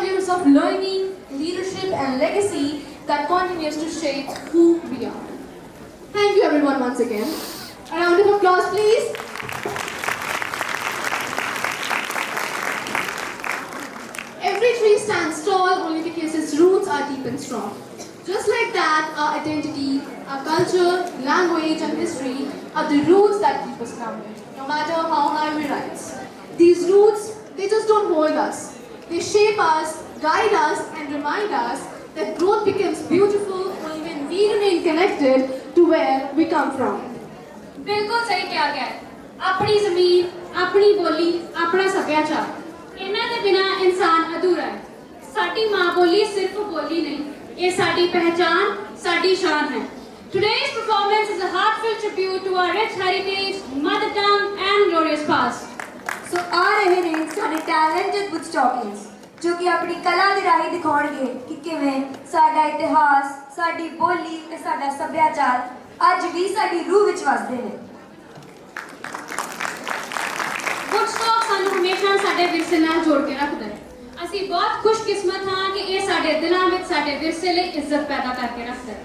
years of learning, leadership, and legacy that continues to shape who we are. Thank you everyone once again. A round of applause, please. Every tree stands tall only because its roots are deep and strong. Just like that, our identity, our culture, language, and history are the roots that keep us grounded, no matter how high we rise. These roots, they just don't hold us. They shape us, guide us, and remind us that growth becomes beautiful only when we remain connected to where we come from. बिल्कुल सही कहा गया है। अपनी ज़मीन, अपनी बोली, अपना सभ्याचार। इन्हां दे बिना इंसान अधूरा है। साडी माँ बोली सिर्फ बोली नहीं, ये साडी पहचान, साडी शान है। Today's performance is a heartfelt tribute to our rich heritage, mother tongue, and glorious past. सो आ रहे ने साडे टैलेंटेड वुडस्टॉकियंस जो कि अपनी कला दे राही दिखाउणगे कि किवें साडा इतिहास, साडी बोली ते साडा सभ्याचार ਅੱਜ ਵੀ ਸਾਡੀ ਰੂਹ ਵਿੱਚ ਵਸਦੇ ਨੇ। ਵੁਡਸਟੌਕ ਸਾਨੂੰ ਹਮੇਸ਼ਾ ਸਾਡੇ ਵਿਰਸੇ ਨਾਲ ਜੋੜ ਕੇ ਰੱਖਦਾ ਹੈ। ਅਸੀਂ ਬਹੁਤ ਖੁਸ਼ਕਿਸਮਤ ਹਾਂ ਕਿ ਇਹ ਸਾਡੇ ਦਿਲਾਂ ਵਿੱਚ ਸਾਡੇ ਵਿਰਸੇ ਲਈ ਇੱਜ਼ਤ ਪੈਦਾ ਕਰਕੇ ਰੱਖਦਾ ਹੈ।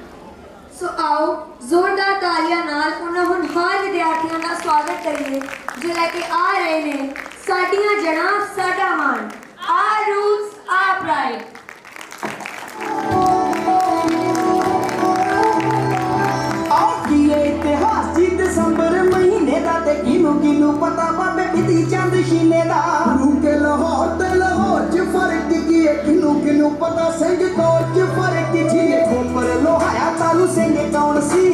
ਸੋ ਆਓ ਜ਼ੋਰਦਾਰ ਤਾਲੀਆਂ ਨਾਲ ਉਹਨਾਂ ਹੋਣਹਾਰ ਵਿਦਿਆਰਥੀਆਂ ਦਾ ਸਵਾਗਤ ਕਰੀਏ ਜੋ ਲੈ ਕੇ ਆ ਰਹੇ ਨੇ ਸਾਡੀਆਂ ਜੜ੍ਹਾਂ ਸਾਡਾ ਮਾਣ, our roots, our pride। December महीने दा ते किनू किनू पता बाबे बिधी चंद शीने दा रूके लाहौर ते लाहौर च फर्क की है किनू किनू पता सिंह कौर च फर्क की है खोपर लोहाया तालू सिंह कौन सी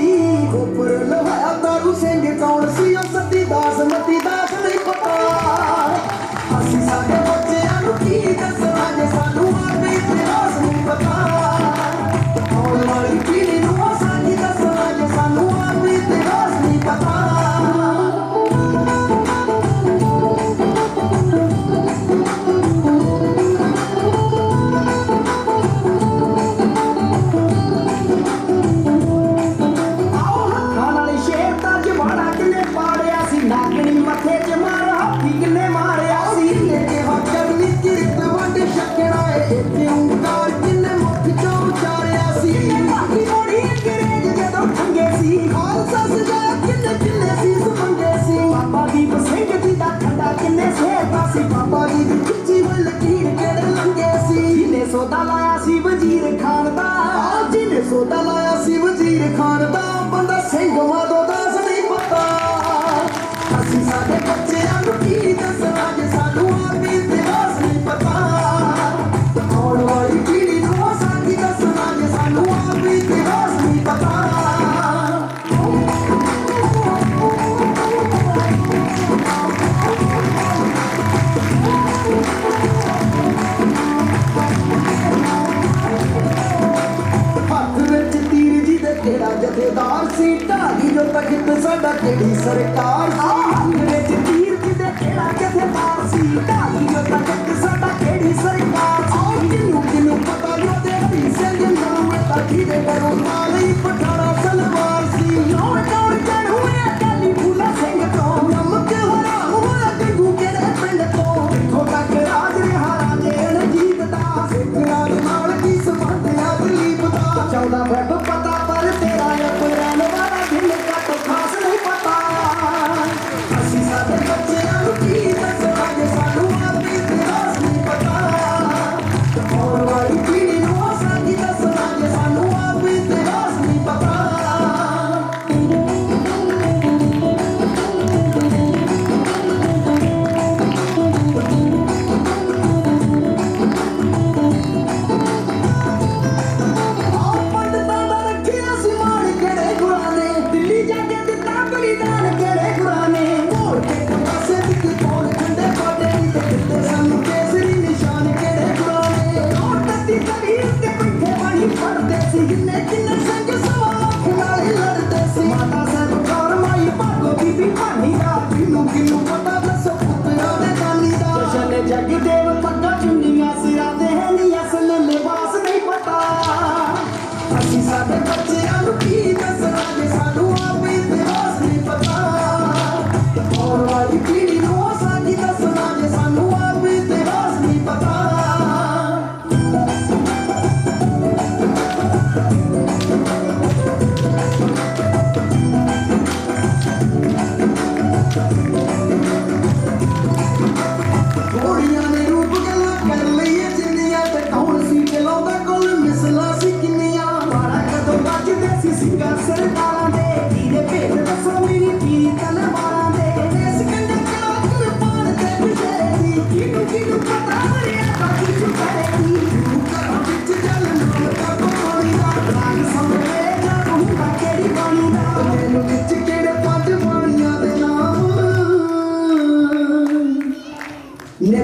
खोपर लोहाया तालू सिंह कौन सी ओ सती दास नहीं पता ਅਸੀਂ ਸਾਡੇ ਬੱਚਿਆਂ ਨੂੰ ਕੀ ਦੱਸਣਾ ਜੇ ਸਾਨੂੰ ਆਪਣੇ ਇਤਿਹਾਸ ਨਹੀਂ ਪਤਾ ਆਉਣ ਵਾਲੀ ਪੀੜ੍ਹੀ ਨੂੰ ਸਾਡੀ ਦੱਸਣਾ ਜੇ ਸਾਨੂੰ ਆਪਣੇ ਇਤਿਹਾਸ ਨਹੀਂ ਪਤਾ ਆਓ ਹੱਥਾਂ ਨਾਲ ਸ਼ੇਰ ਦਾ ਜਮਾਨਾ ਕਿਨੇ ਪਾੜਿਆ ਸੀ ਨਾਗਣੀ ਮੱਥੇ 'ਚ ਮਾਰ ਹਾਥੀ ਕਿਨੇ ਮਾਰਿਆ ਸੀ ਇਹ ਹੱਥਾਂ ਵਿੱਚ ਇੱਕ ਵੱਡ ਛੱਕਣਾ ਇੱਥੇ ਉਂਕਾਰ ਕਿਨੇ ਮੁੱਠ 'ਚੋਂ ਉਚਾਰਿਆ ਸੀ ਬਾਕੀ ਮੋੜੀ ਅੰਗਰੇਜ਼ ਜਦੋਂ ਠੰਗੇ ਸੀ ਖਾਲਸਾ ਸਜਾਇਆ ਕਿੰਨੇ ਕਿੰਨੇ ਸੀ ਮੰਗੇ ਸੀ ਬਾਬਾ ਦੀਪ ਸਿੰਘ ਜੀ ਦਾ ਠੰਡਾ ਕਿੰਨੇ ਸੇਤਾ ਸੀ ਬਾਬਾ ਜੀ ਦੀ ਖਿੱਚੀ ਹੋਈ ਲਕੀਰ ਕਿਹੜੇ ਲੰਗੇ ਸੀ ਜਿਹਨੇ ਸੌਦਾ ਲਾਇਆ ਸੀ ਵਜ਼ੀਰ ਖਾਨ ਦਾ ਜਿਹਨੇ ਸੌਦਾ ਲਾਇਆ ਸੀ ਵਜ਼ੀਰ ਖਾਨ ਦਾ ਬੰਦਾ ਸਿੰਘ ਮਾਧੋ ਦਾਸ ਨਹੀਂ ਪਤਾ ਅਸੀਂ ਸਾਡੇ ਬੱਚਿਆਂ ਨੂੰ ਕੀ ਦੱਸਣਾ ਜੇ ਸਾਨੂੰ ਆਪਣੀ ਇਤਿਹਾਸ ਨਹੀਂ ਪਤਾ ਆਉਣ ਵਾਲੀ ਪੀੜ੍ਹੀ ਨੂੰ ਸਾਡੀ ਦੱਸਣਾ ਜੇ ਸਾਨੂੰ ਆਪਣੀ ਇਤਿਹਾਸ ਨਹੀਂ ਪਤਾ ਹੱਥ ਵਿੱਚ ਤੀਰ ਜੀ ਦੇ ਕਿਹੜਾ ਜਥੇਦਾਰ ਸੀ ਢਾਲੀ ਜੋ ਤਖਤ ਸਾਡਾ ਕਿਹੜੀ ਸਰਕਾਰ ਹੱਥ ਵਿੱਚ ਤੀਰ ਜੀ ਦੇ ਕਿਹੜਾ ਜਥੇਦਾਰ ਸੀ ਢਾਲੀ ਜੋ ਤਖਤ ਸਾਡਾ ਕਿਹੜੀ ਸਰਕਾਰ ਜਿਹਨੂੰ ਜਿਹਨੂੰ ਪਤਾ ਯੋਧੇ ਵੀ ਸਿੰਘ ਨਾਮ ਤਖੀ ਦੇ ਕਰੋ ਮਾਲੀ ਪਠਾਣਾ ਸਲਵਾਰ ਸੀ ਨੌਂ ਕੌਣ ਜਣ ਹੋਇਆ ਕਾਲੀ ਫੂਲਾ ਸਿੰਘ ਤੋਂ ਨਮਕ ਹਰਾਮ ਹੋਇਆ ਗੰਗੂ ਕਿਹੜੇ ਪਿੰਡ ਤੋਂ ਇੱਥੋਂ ਤੱਕ ਰਾਜ ਰਿਹਾ ਰਾਜੇ ਰਣਜੀਤ ਦਾ ਸਿੱਖ ਨਾਲ ਕੀ ਸੰਬੰਧ ਆ ਦਲੀਪ ਦਾ 14 ਫੈਬ ਪਤਾ ਪਰ ਤੇਰਾ ਅਪ੍ਰੈਲ ਵਾਲਾ ਦਿਨ ਕੱਟ ਖਾਸ ਨਹੀਂ ਪਤਾ ਅਸੀਂ ਸਾਡੇ ਬੱਚਿਆਂ ਨੂੰ ਕੀ ਦੱਸਣਾ ਜੇ ਸਾਨੂੰ ਆਪਣੀ ਇਤਿਹਾਸ ਨਹੀਂ ਪਤਾ ਆਉਣ ਵਾਲੀ ਪੀੜ੍ਹੀ ਨੂੰ ਸਾਡੀ ਦੱਸਣਾ ਜੇ ਸਾਨੂੰ ਆਪਣੀ ਇਤਿਹਾਸ ਨਹੀਂ ਪਤਾ ਪੰਡਤਾਂ ਦਾ ਰੱਖਿਆ ਸੀ ਮਾਣ ਕਿਹੜੇ ਗੁਰਾਂ ਨੇ ਦਿੱਲੀ ਜਾ ਕੇ ਦਿੱਤਾ ਬਲੀਦਾਨ ਕਿਹੜੇ ਗੁਰਾਂ ਨੇ ਮੋੜ ਕੇ ਪਾਸੇ ਵਿੱਚ ਕੋਲ ਖੰਡੇ ਪਾਟੇ ਤੇ ਦਿੱਤੇ ਸਾਨੂੰ ਕੇਸਰੀ ਨਿਸ਼ਾਨ ਕਿਹੜੇ ਗੁਰਾਂ ਨੇ ਨੋਟ ਦਿੱਤੀ ਕਰੀ ਤੇ ਪਿੱਠੇ ਪਾਣੀ ਫੜਦੇ ਸੀ ਜਿੰਨੇ ਜਿੰਨੇ ਸੰਗ ਸਵਾਖ ਨਾਲ ਲੜਦੇ ਸੀ ਮਾਤਾ ਸਾਹਿਬ ਕੌਰ ਮਾਈ ਭਾਗੋ ਬੀਬੀ ਭਾਨੀ ਦਾ ਕਿਨੂੰ ਪਤਾ ਦੱਸੋ ਪੁੱਤਰਾਂ ਦੇ ਨਾਨੀ ਦਾ ਜਸ਼ਨ ਜਗ ਦੇਵ ਪੱਗਾ ਚੁੰਨੀਆਂ ਸਿਰਾਂ ਦੇ ਹੈ ਨੀ ਅਸਲ ਲਿਬਾਸ ਨਹੀਂ ਪਤਾ ਅਸੀਂ ਸਾਡੇ ਬੱਚਿਆਂ ਨੂੰ ਕੀ ਦੱਸਣਾ ਜੇ ਸਾਨੂੰ ਆਪਣੀ ਇਤਿਹਾਸ ਨਹੀਂ ਪਤਾ ਆਉਣ ਵਾਲੀ ਪੀੜ੍ਹੀ ਨੂੰ ਸਾਡੀ ਦੱਸਣਾ ਜੇ ਸਾਨੂੰ ਆਪਣੀ ਇਤਿਹਾਸ ਨਹੀਂ ਪਤਾ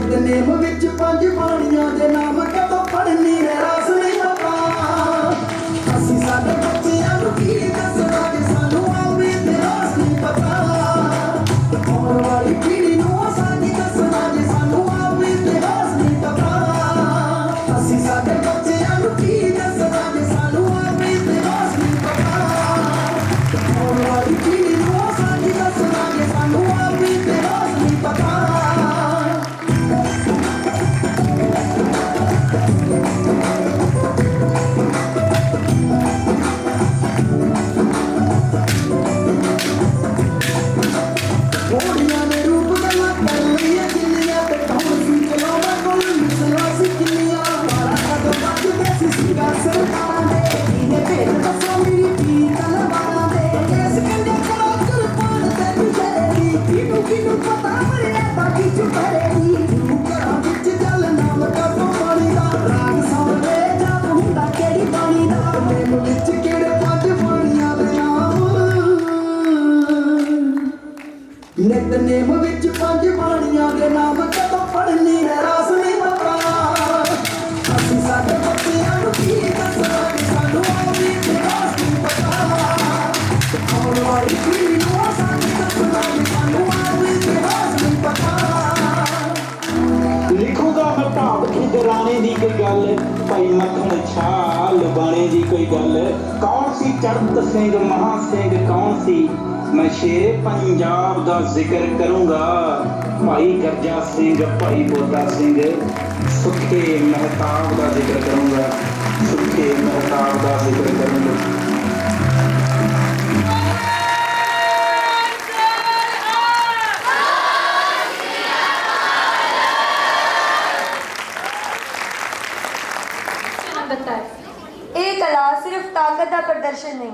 ਨਿਤਨੇਮ ਵਿੱਚ ਪੰਜ ਬਾਣੀਆਂ ਦੇ ਨਾਮ ਕਦੋਂ ਪੜ੍ਹਨੀ ਹੈ ਰਾਸ ਨਹੀਂ ਪਤਾ ਅਸੀਂ ਸਾਡੇ ਬੱਚਿਆਂ ਨੂੰ ਕੀ ਦੱਸਣਾ ਜੇ ਸਾਨੂੰ ਆਵੇ ਤੇ ਰਾਸ ਨਹੀਂ ਪਤਾ ਆਉਣ ਵਾਲੀ ਪੀੜ੍ਹੀ ਨੂੰ ਸਾਡੀ ਦੱਸਣਾ ਜੇ ਸਾਨੂੰ ਆਵੇ ਤੇ ਰਾਸ ਨਹੀਂ ਪਤਾ ਅਸੀਂ ਸਾਡੇ ਬੱਚਿਆਂ ਨੂੰ ਕੀ ਦੱਸਣਾ ਜੇ ਸਾਨੂੰ ਆਵੇ ਤੇ ਰਾਸ ਨਹੀਂ ਪਤਾ ਆਉਣ ਵਾਲੀ ਪੀੜ੍ਹੀ ਨੂੰ ਸਾਡੀ ਦੱਸਣਾ ਜੇ ਸਾਨੂੰ ਆਵੇ ਤੇ ਰਾਸ ਨਹੀਂ ਪਤਾ ਘੋੜੀਆਂ ਦੇ ਰੂਪ ਗੱਲਾਂ ਕਰ ਲਈਆਂ ਕਿੰਨੀਆਂ ਤੇ ਕੌਣ ਸੀ ਚਲਾਉਂਦਾ ਕੋਲ ਮਿਸਲਾਂ ਸੀ ਕਿੰਨੀਆਂ ਮਾਰਾ ਕਦੋਂ ਵੱਜਦੇ ਸੀ ਸਿੰਘਾਂ ਸਰਕਾਰਾਂ ਦੇ ਇਹਨੇ ਭੇਦ ਦੱਸੋ ਮੇਰੀ ਕੀ ਤਲਵਾਰਾਂ ਦੇ ਇਸ ਕੰਡੇ ਚਲੋ ਕੁਰਬਾਨ ਤੇ ਗੁਜ਼ਰੇਗੀ ਕਿਨੂੰ ਪਤਾ ਮਰਿਆ ਬਾਕੀ ਚੁਪਰੇਗੀ ਤੂੰ ਘਰਾਂ ਵਿੱਚ ਜਲ ਨਾਮ ਕਦੋਂ ਪਾਣੀ ਦਾ ਰਾਗ ਸਾਹਮਣੇ ਜਦ ਹੁੰਦਾ ਕਿਹੜੀ ਬਾਣੀ ਦਾ ਮੈਨੂੰ ਵਿੱਚ ਕਿਹੜੇ ਪੰਜ ਬਾਣੀਆਂ ਦੇ ਨਾਮ ਨਿਤਨੇਮ ਵਿੱਚ ਪੰਜ ਬਾਣੀਆਂ ਦੇ ਨਾਮ ਕਦੋਂ ਪੜ੍ਹਨੀ ਹੈ ਰਾਸ ਨਹੀਂ ਪਤਾ ਅਸੀਂ ਸਾਡੇ ਬੱਚਿਆਂ ਨੂੰ ਕੀ ਦੱਸਣਾ ਜੇ ਸਾਨੂੰ ਆਵੇ ਤੇ ਰਾਸ ਨਹੀਂ ਪਤਾ ਆਉਣ ਵਾਲੀ ਪੀੜ੍ਹੀ ਨੂੰ ਸਾਨੂੰ ਦੱਸਣਾ ਜੇ ਸਾਨੂੰ ਆਵੇ ਤੇ ਰਾਸ ਨਹੀਂ ਪਤਾ ਲਿਖੂਗਾ ਮੈਂ ਭਾਵ ਖਿਦਰਾਣੇ ਦੀ ਕੋਈ ਗੱਲ ਭਾਈ ਮੱਖਣ ਛਾਲ ਬਾਣੇ ਦੀ ਕੋਈ ਗੱਲ ਕੌਣ ਸੀ ਚੜ੍ਹਤ ਸਿੰਘ ਮਹਾਂ ਸਿੰਘ ਕੌਣ ਸੀ ਮੈਂ ਸ਼ੇਰ ਪੰਜਾਬ ਦਾ ਜ਼ਿਕਰ ਕਰੂੰਗਾ ਭਾਈ ਗਰਜਾ ਸਿੰਘ ਭਾਈ ਬੋਦਾ ਸਿੰਘ ਸੁੱਖੇ ਮਹਿਤਾਬ ਦਾ ਜ਼ਿਕਰ ਕਰੂੰਗਾ ਸੁੱਖੇ ਮਹਿਤਾਬ ਦਾ ਜ਼ਿਕਰ ਕਰੂੰਗਾ ਇਹ ਕਲਾ ਸਿਰਫ ਤਾਕਤ ਦਾ ਪ੍ਰਦਰਸ਼ਨ ਨਹੀਂ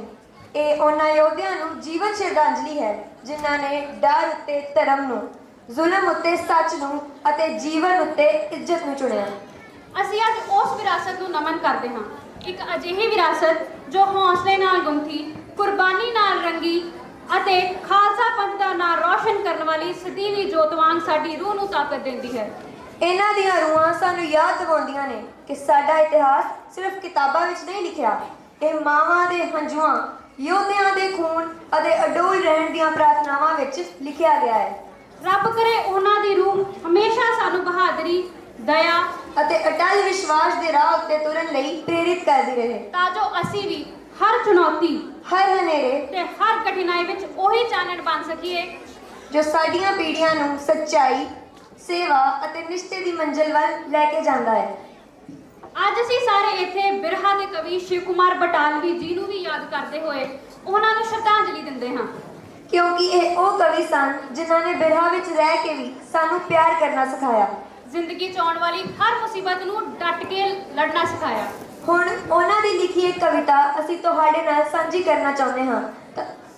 ਇਹ ਉਹਨਾਂ ਯੋਧਿਆਂ ਨੂੰ ਜੀਵਨ ਸ਼ਰਧਾਂਜਲੀ ਹੈ ਜਿਨ੍ਹਾਂ ਨੇ ਡਰ ਉੱਤੇ ਧਰਮ ਨੂੰ ਜ਼ੁਲਮ ਉੱਤੇ ਸੱਚ ਨੂੰ ਅਤੇ ਜੀਵਨ ਉੱਤੇ ਇੱਜ਼ਤ ਨੂੰ ਚੁਣਿਆ ਅਸੀਂ ਅੱਜ ਉਸ ਵਿਰਾਸਤ ਨੂੰ ਨਮਨ ਕਰਦੇ ਹਾਂ ਇੱਕ ਅਜਿਹੀ ਵਿਰਾਸਤ ਜੋ ਹੌਸਲੇ ਨਾਲ ਗੁੰਥੀ ਕੁਰਬਾਨੀ ਨਾਲ ਰੰਗੀ ਅਤੇ ਖਾਲਸਾ ਪੰਥ ਦਾ ਨਾਂ ਰੌਸ਼ਨ ਕਰਨ ਵਾਲੀ ਸਦੀਵੀ ਜੋਤ ਵਾਂਗ ਸਾਡੀ ਰੂਹ ਨੂੰ ਤਾਕਤ ਦਿੰਦੀ ਹੈ ਇਹਨਾਂ ਦੀਆਂ ਰੂਹਾਂ ਸਾਨੂੰ ਯਾਦ ਦਿਵਾਉਂਦੀਆਂ ਨੇ ਕਿ ਸਾਡਾ ਇਤਿਹਾਸ ਸਿਰਫ ਕਿਤਾਬਾਂ ਵਿੱਚ ਨਹੀਂ ਲਿਖਿਆ ਇਹ ਮਾਵਾਂ ਦੇ ਹੰਝੂਆਂ ਯੋਧਿਆਂ ਦੇ ਖੂਨ ਅਤੇ ਅਡੋਲ ਰਹਿਣ ਦੀਆਂ ਪ੍ਰਾਰਥਨਾਵਾਂ ਵਿੱਚ ਲਿਖਿਆ ਗਿਆ ਹੈ ਰੱਬ ਕਰੇ ਉਹਨਾਂ ਦੀ ਰੂਹ ਹਮੇਸ਼ਾ ਸਾਨੂੰ ਬਹਾਦਰੀ ਦਇਆ ਅਤੇ ਅਟਲ ਵਿਸ਼ਵਾਸ ਦੇ ਰਾਹ ਉੱਤੇ ਤੁਰਨ ਲਈ ਪ੍ਰੇਰਿਤ ਕਰਦੀ ਰਹੇ ਤਾਂ ਜੋ ਅਸੀਂ ਵੀ ਹਰ ਚੁਣੌਤੀ ਹਰ ਹਨੇਰੇ ਤੇ ਹਰ ਕਠਿਨਾਈ ਵਿੱਚ ਉਹੀ ਚਾਨਣ ਬਣ ਸਕੀਏ ਜੋ ਸਾਡੀਆਂ ਪੀੜ੍ਹੀਆਂ ਨੂੰ ਸੱਚਾਈ ਸੇਵਾ ਅਤੇ ਨਿਸ਼ਟੇ ਦੀ ਮੰਜ਼ਿਲ ਵੱਲ ਲੈ ਕੇ ਜਾਂਦਾ ਹੈ ਅੱਜ ਅਸੀਂ ਸਾਰੇ ਇੱਥੇ ਬਿਰਹਾ ਦੇ ਕਵੀ ਸ਼ਿਵ ਕੁਮਾਰ ਬਟਾਲਵੀ ਜੀ ਨੂੰ ਵੀ ਯਾਦ ਕਰਦੇ ਹੋਏ ਉਹਨਾਂ ਨੂੰ ਸ਼ਰਧਾਂਜਲੀ ਦਿੰਦੇ ਹਾਂ ਕਿਉਂਕਿ ਇਹ ਉਹ ਕਵੀ ਸਨ ਜਿਨ੍ਹਾਂ ਨੇ ਬਿਰਹਾ ਵਿੱਚ ਰਹਿ ਕੇ ਵੀ ਸਾਨੂੰ ਪਿਆਰ ਕਰਨਾ ਸਿਖਾਇਆ ਜ਼ਿੰਦਗੀ 'ਚ ਆਉਣ ਵਾਲੀ ਹਰ ਮੁਸੀਬਤ ਨੂੰ ਡਟ ਕੇ ਲੜਨਾ ਸਿਖਾਇਆ ਹੁਣ ਉਹਨਾਂ ਦੀ ਲਿਖੀ ਇੱਕ ਕਵਿਤਾ ਅਸੀਂ ਤੁਹਾਡੇ ਨਾਲ ਸਾਂਝੀ ਕਰਨਾ ਚਾਹੁੰਦੇ ਹਾਂ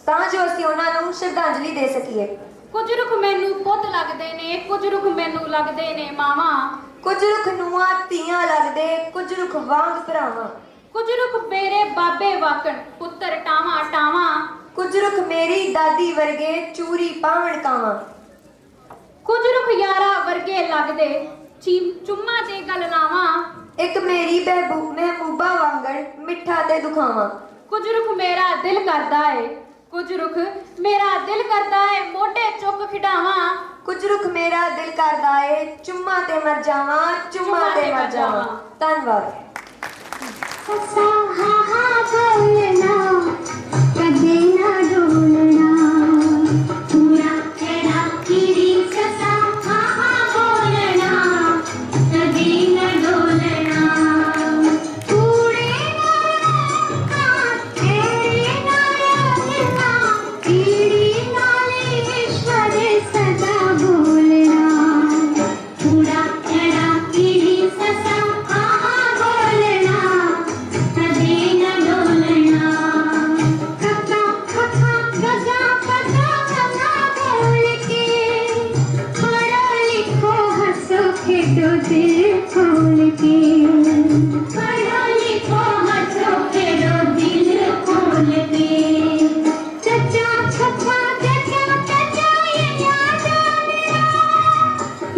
ਤਾਂ ਜੋ ਅਸੀਂ ਉਹਨਾਂ ਨੂੰ ਸ਼ਰਧਾਂਜਲੀ ਦੇ ਸਕੀਏ ਕੁਝ ਰੁੱਖ ਮੈਨੂੰ ਪੁੱਤ ਲੱਗਦੇ ਨੇ ਕੁਝ ਰੁੱਖ ਮੈਨੂੰ ਲੱਗਦੇ ਨੇ ਮਾਵਾਂ ਕੁਝ ਰੁੱਖ ਨੂੰਆਂ ਧੀਆਂ ਲੱਗਦੇ ਕੁਝ ਰੁੱਖ ਵਾਂਗ ਭਰਾਵਾਂ ਕੁਝ ਰੁੱਖ ਮੇਰੇ ਬਾਬੇ ਵਾਕਣ ਪੁੱਤਰ ਟਾਵਾਂ ਟਾਵਾਂ ਕੁਝ ਰੁੱਖ ਮੇਰੀ ਦਾਦੀ ਵਰਗੇ ਚੂਰੀ ਪਾਵਣ ਕਾਵਾਂ ਕੁਝ ਰੁੱਖ ਯਾਰਾ ਵਰਗੇ ਲੱਗਦੇ ਚੁੰਮਾ ਤੇ ਗੱਲ ਲਾਵਾਂ ਇੱਕ ਮੇਰੀ ਮਹਿਬੂਬਾ ਵਾਂਗਣ ਮਿੱਠਾ ਤੇ ਦੁਖਾਵਾਂ ਕੁਝ ਰੁੱਖ ਮੇਰਾ ਦਿਲ ਕਰਦਾ ਏ ਕੁਝ ਰੁੱਖ ਮੇਰਾ ਦਿਲ ਕਰਦਾ ਏ ਮੋਢੇ ਚੁੱਕ ਖਿਡਾਵਾਂ ਕੁਝ ਰੁੱਖ ਮੇਰਾ ਦਿਲ ਕਰਦਾ ਏ ਚੁੰਮਾ ਤੇ ਮਰ ਜਾਵਾਂ ਚੁੰਮਾ ਤੇ ਮਰ ਜਾਵਾਂ ਧੰਨਵਾਦ ਕਦੇ ਨਾ ਡੋਲਣਾ ਪੂਰਾ ਤੇਰਾ ਕੀੜੀ ਸਸਾ ਹਾਂ ਬੋਲਣਾ ਕਦੇ ਨਾ ਡੋਲਣਾ ਕੂੜੇ ਨਾ ਤੇਰੇ ਨਾਲ ਰਲਣਾ ਕੀੜੀ ਨਾਲ ਈਸ਼ਵਰ ਸਦਾ ਬੋਲਣਾ ਪੂਰਾ ਤੇਰਾ ਕੀੜੀ ਸਸਾ ਹਾਂ ਬੋਲਣਾ ਕਦੇ ਨਾ ਡੋਲਣਾ खेडो दिल खोल के पढ़ो लिखो हंसो खेडो दिल खोल के चचा छचा चचा चचा ये याद आ मेरा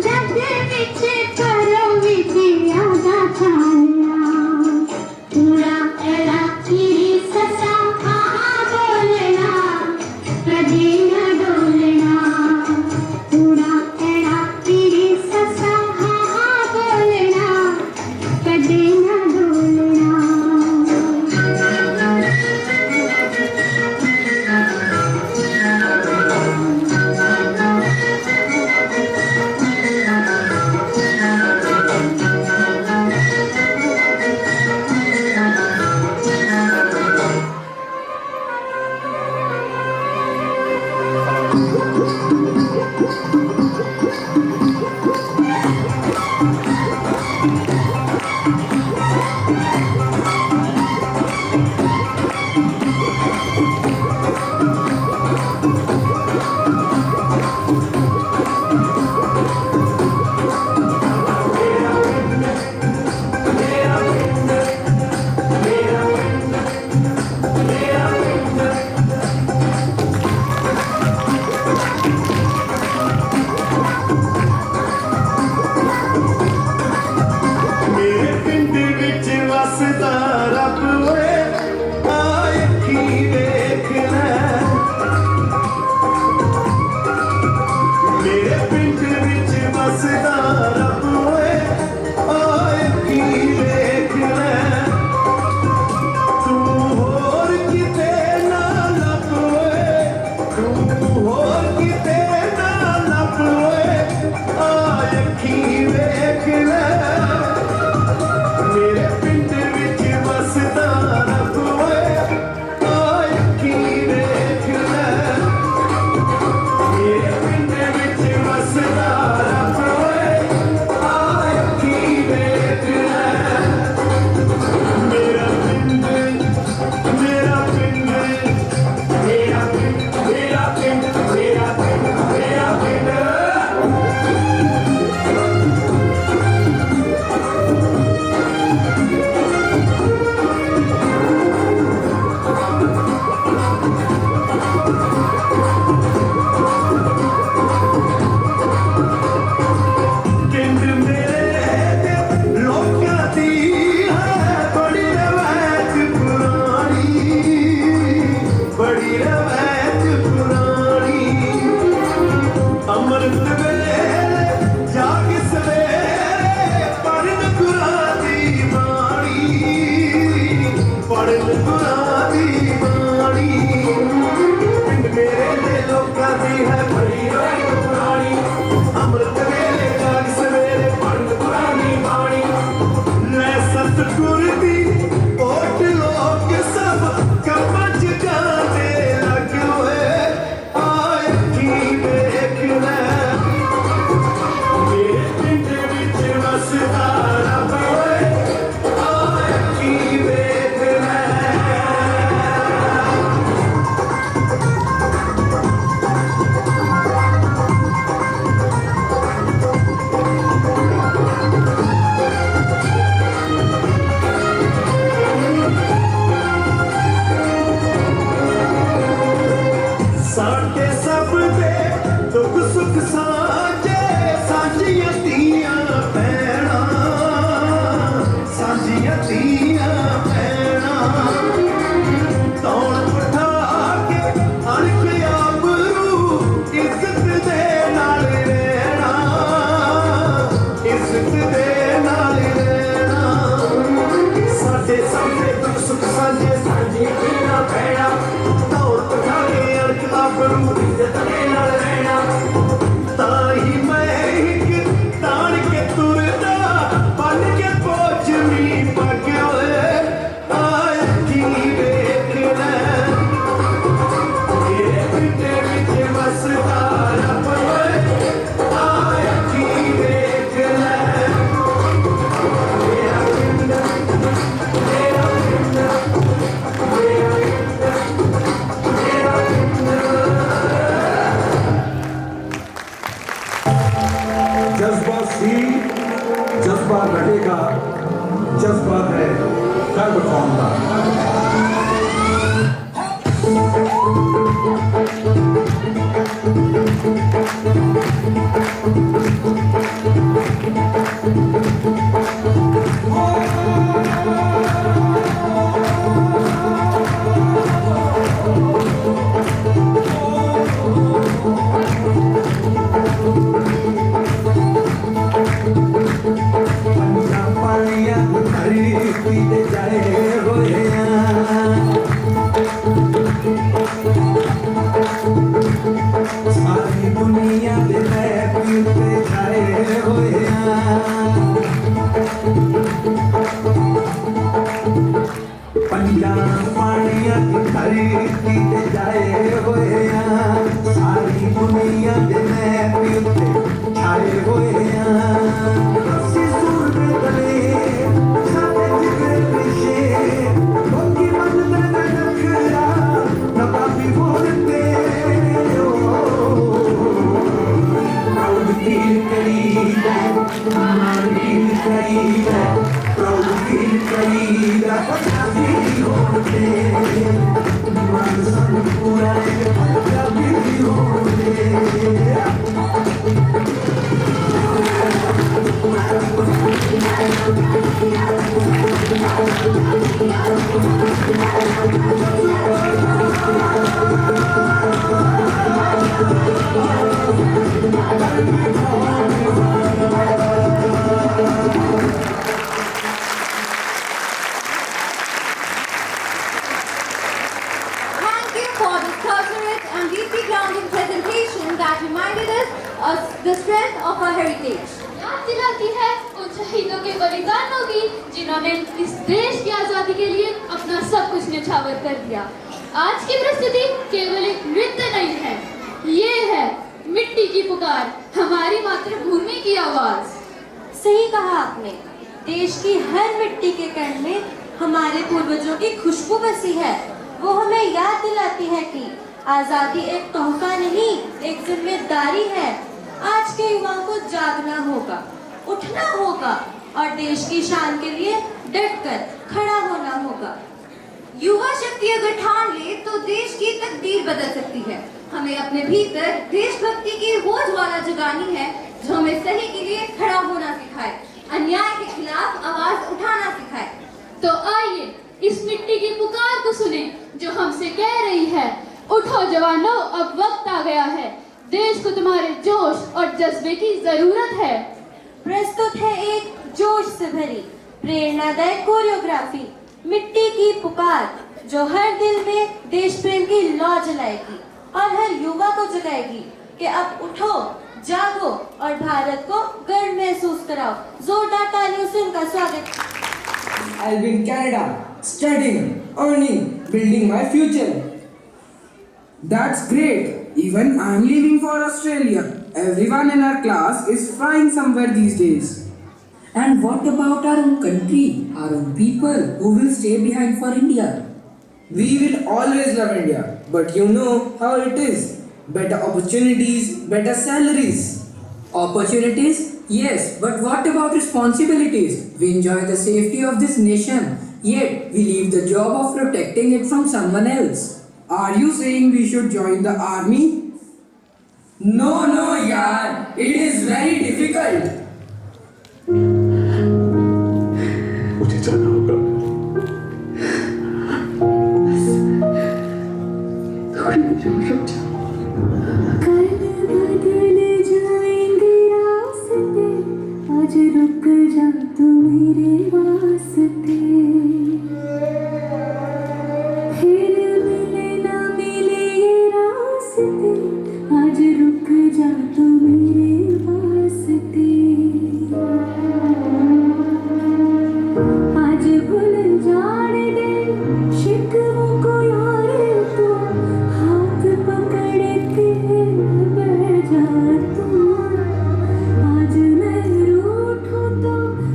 जग विच वेले लोकां दी है बड़ी रंग पुरानी अमृत वेले जाग सवेरे पढ़ पुरानी बाणी ले सतगुर दी ओट लोक सब कमां च जाने लग होए आए की वेख ले मेरे पिंड विच वसदा रब होए आए की वेख ले साडे सब दे दुख सुख साझे साझियां धीआं भैणां साझियां धीआं भैणां तौण उठा के अणख आबरू इज्जत दे नाल रहना इज्जत दे नाल रहना साडे सब दे दुख सुख साझे साझियां धीआं भैणां तौण उठा के अणख आबरू इज्जत दे नाल रहना ताही मैं एक ताण के तुरदा बन के पहुंचनी पग होए आए की वेख ले तेरे पिंड विच वसदा रब होए आए की वेख ले तेरा पिंड तेरा पिंड तेरा जज्बा सी जज्बा घटेगा जज्बा है गर्व कौम का पानिया हरी पीते जाए होए सारी दुनिया दे पीते जाए होए पंजाब पानिया हरी पीते जाए होए सारी दुनिया दे पीते छाए होए the strength of our heritage. याद दिलाती है उन शहीदों के बलिदानों की जिन्होंने इस देश की आजादी के लिए अपना सब कुछ न्यौछावर कर दिया। आज की प्रस्तुति केवल एक नृत्य नहीं है, ये है मिट्टी की पुकार, हमारी मातृभूमि की आवाज। सही कहा आपने, देश की हर मिट्टी के कण में हमारे पूर्वजों की खुशबू बसी है। वो हमें याद दिलाती है कि आजादी एक तोहफा नहीं, एक जिम्मेदारी है। आज के युवाओं को जागना होगा, उठना होगा और देश की शान के लिए डटकर खड़ा होना होगा। युवा शक्ति अगर ठान ले तो देश की तकदीर बदल सकती है। हमें अपने भीतर देशभक्ति की वो ज्वाला जगानी है जो हमें सही के लिए खड़ा होना सिखाए, अन्याय के खिलाफ आवाज उठाना सिखाए। तो आइए इस मिट्टी की पुकार को सुने जो हमसे कह रही है, उठो जवानों, अब वक्त आ गया है, देश को तुम्हारे जोश और जज्बे की जरूरत है। प्रस्तुत है एक जोश से भरी प्रेरणादायक कोरियोग्राफी, मिट्टी की पुकार, जो हर दिल में देश प्रेम की लौ जलाएगी और हर युवा को जगाएगी कि अब उठो, जागो और भारत को गर्व महसूस कराओ। जोरदार तालियों से उनका स्वागत। I'll be in Canada, studying, earning, building my future. That's great. Even I'm leaving for Australia. Everyone in our class is flying somewhere these days. And what about our own country, our own people who will stay behind for India? We will always love India, but you know how it is. Better opportunities, better salaries. Opportunities? Yes, but what about responsibilities? We enjoy the safety of this nation, yet we leave the job of protecting it from someone else. Are you saying we should join the army? No, yaar, it is very difficult. मुझे जाना होगा। आज रुक जा तू मेरे वास्ते, फिर मिले ना मिले ये रास्ते, आज रुक जा तू मेरे वास्ते, आज भूल जाने दे शिकवों को यार, तू हाथ पकड़ के बैठ जा तू, आज मैं रूठूं तो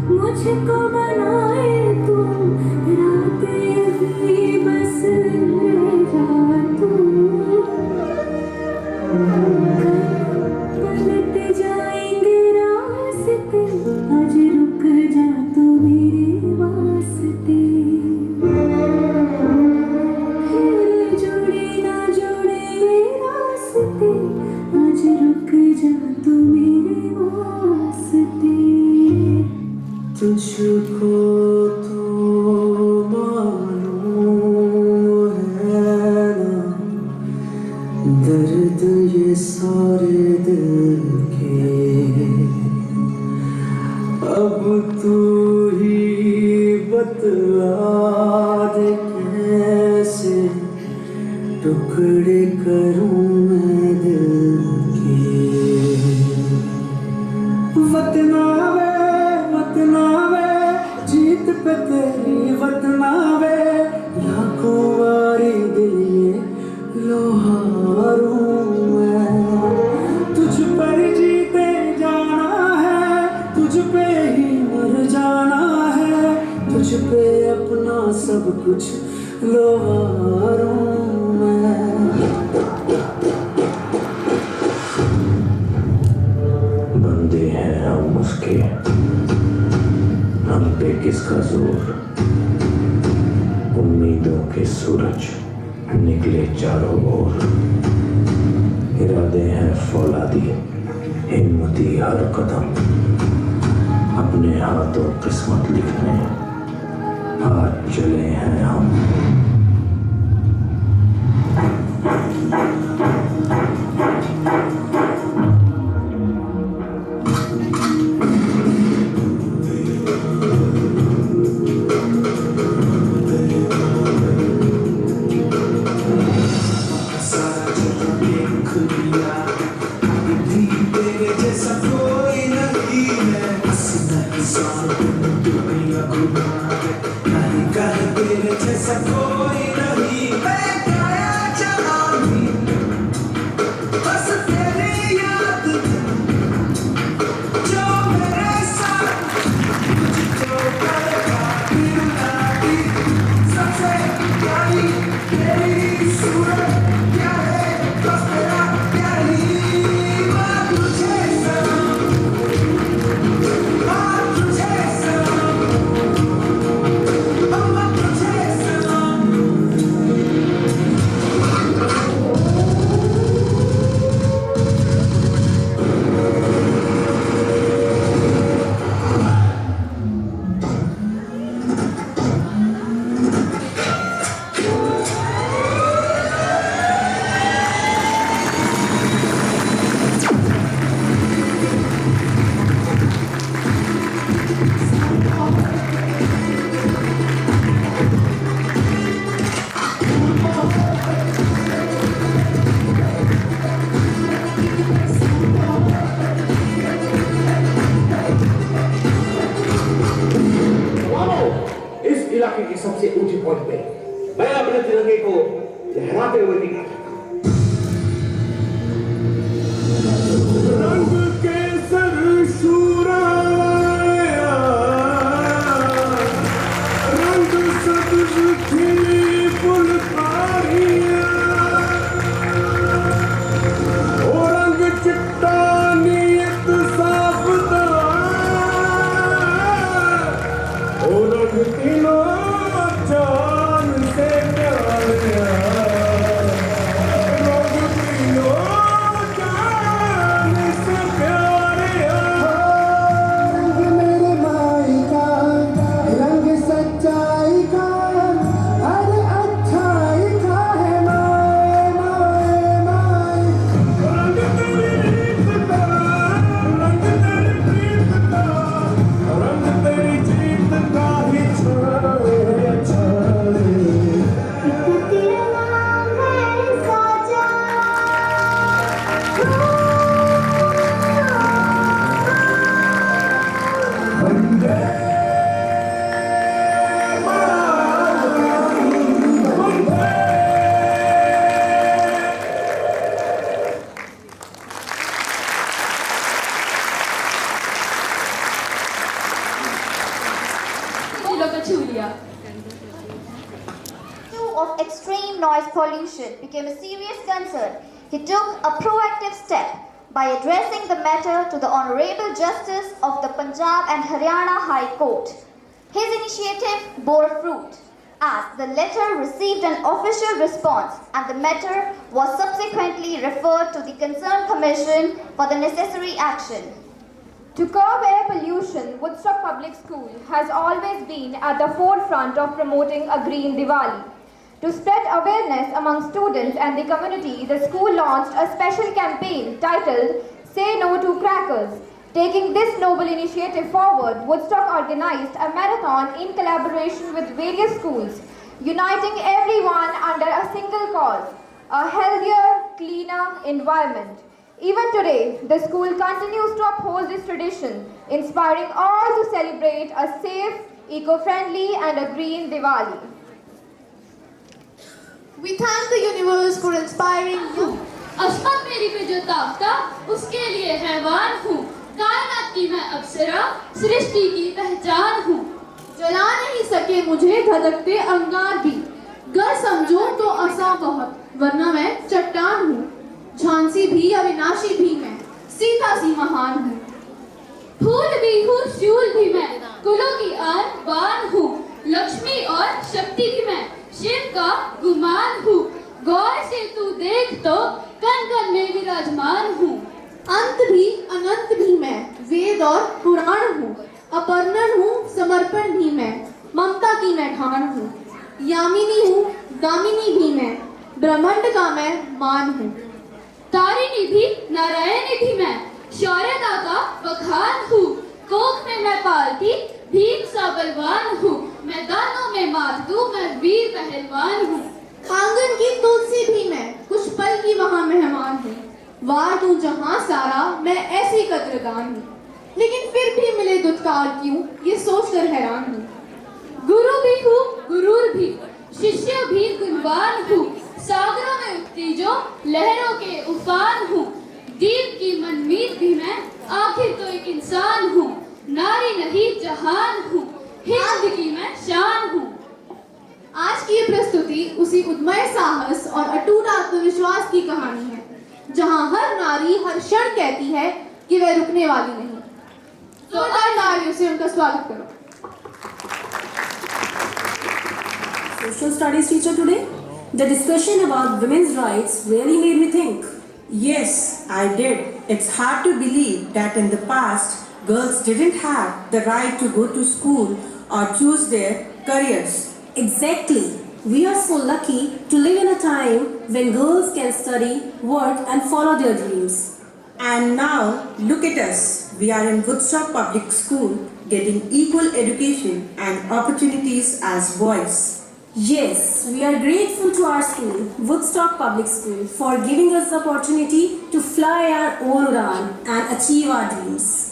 मुझको बनाए तू, रात यही बस ले जा तू, पलट जाएंगे रास्ते, आज रुक जा तू मेरे वास्ते, फिर जुड़े ना जुड़े ये रास्ते, आज रुक जा तू मेरे वास्ते। तुझको तो मालूम है ना दर्द ये सारे दिल के, अब तू ही बतला दे कैसे टुकड़े करूं मैं दिल के। वतनावे जीत पे तेरी वतनावे, लाखों बारी दिल में लोहारूं मैं, तुझ पर जीते जाना है, तुझ पे ही मर जाना है, तुझ पे अपना सब कुछ लोहारूं मैं। बंदे हैं हम उसके, हम पे किसका जोर, उम्मीदों के सूरज निकले चारों ओर, इरादे हैं फौलादी हिम्मती हर कदम, अपने हाथों किस्मत लिखने आज चले हैं हम। तुझे इलाके के सबसे ऊंचे पॉइंट पे मैं अपने तिरंगे को लहराते हुए दिखा रंग केसर शूराया रंग सब्ज खिली फुलकारियां ओ रंग चिट्टा नीयत साफ ओ रंग तीनों जान से प्यारिया रंग तीनों जान से प्यारिया रंग मेरे माई का रंग सच्चाई का हर अच्छाई का है माए माए माए रंग तेरी रीत का रंग तेरी प्रीत का रंग तेरी जीत का ही छाए छाए वंदे मातरम वंदे दिलों को छू लिया। issue of extreme noise pollution became a serious concern, he took a proactive step by addressing the matter to the Honorable Justice of the Punjab and Haryana High Court. His initiative bore fruit, as the letter received an official response and the matter was subsequently referred to the concerned commission for the necessary action. To curb air pollution, Woodstock Public School has always been at the forefront of promoting a green Diwali. To spread awareness among students and the community, the school launched a special campaign titled Say No to Crackers. Taking this noble initiative forward, Woodstock organized a marathon in collaboration with various schools, uniting everyone under a single cause, a healthier, cleaner environment. Even today, the school continues to uphold this tradition, inspiring all to celebrate a safe, eco-friendly and a green Diwali. We thank the universe for inspiring you. अस्मत मेरी पे जो ताकता उसके लिए हैवान हूँ, कायनात की मैं अप्सरा, सृष्टि की पहचान हूँ। जला नहीं सके मुझे धधकते अंगार भी, गर समझो तो आसा बहुत, वरना मैं चट्टान हूँ। झांसी भी अविनाशी भी मैं, सीता सी महान हूँ। फूल भी हूँ, शूल भी मैं, कुलों की आन बान हूँ। लक्ष्मी और शक्ति भी मैं, शिव का गुमान हूँ। गौर से तू देख तो कण कण में विराजमान हूँ। अंत भी अनंत भी मैं, वेद और पुराण हूँ। अपर्णन हूँ, समर्पण भी मैं, ममता की मैं ढान हूँ। यामिनी हूँ, दामिनी भी मैं, ब्रह्मांड का मैं मान हूँ। तारिणी भी नारायणी भी मैं, शौर्यता का बखान हूँ। कोख में मैं पालती भीम सा बलवान हूँ, मैदानों में मात दूं मैं वीर पहलवान हूँ। आंगन की तुलसी भी मैं, कुछ पल की वहाँ मेहमान हूँ। वार दूं जहाँ सारा, मैं ऐसी कद्रदान हूँ। लेकिन फिर भी मिले दुत्कार क्यों, ये सोचकर हैरान हूँ। गुरु भी हूँ, गुरूर भी, शिष्य भी गुणवान हूँ। सागरों में उठती जो लहरों के उफान हूँ। दीप की मनमीत भी मैं, आखिर तो एक इंसान हूँ। नारी नहीं जहान हूँ, हिंद की मैं शान हूँ। आज की ये प्रस्तुति उसी उद्यमय साहस और अटूट आत्मविश्वास की कहानी है, जहाँ हर नारी हर क्षण कहती है कि वह रुकने वाली नहीं। जोरदार तालियों से उनका स्वागत करो। Social studies teacher today, the discussion about women's rights really made me think. Yes, I did. It's hard to believe that in the past, girls didn't have the right to go to school or choose their careers. Exactly. We are so lucky to live in a time when girls can study, work and follow their dreams. And now, look at us. We are in Woodstock Public School getting equal education and opportunities as boys. Yes, we are grateful to our school, Woodstock Public School, for giving us the opportunity to fly our own udan and achieve our dreams.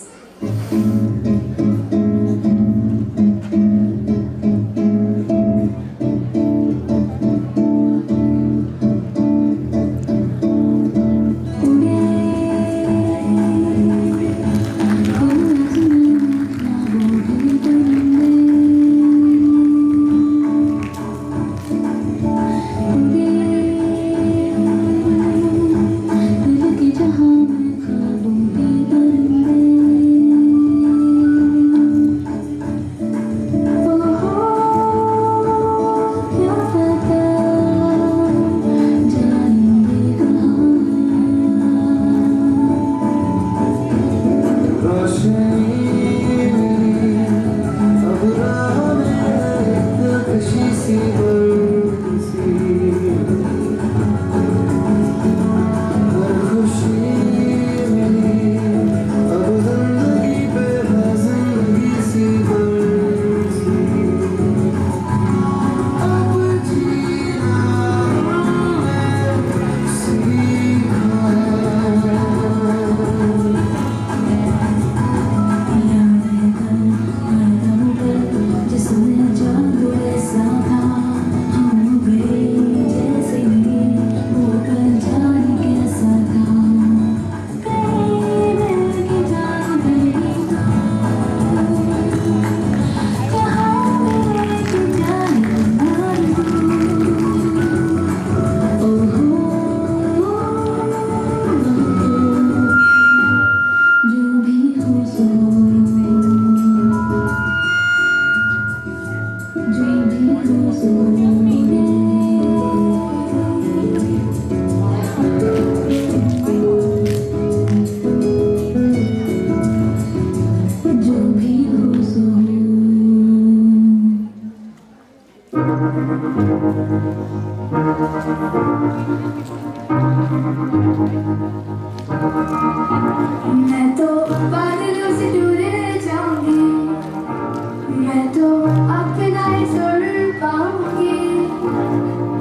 मैं तो अपना ही सुन पाऊंगी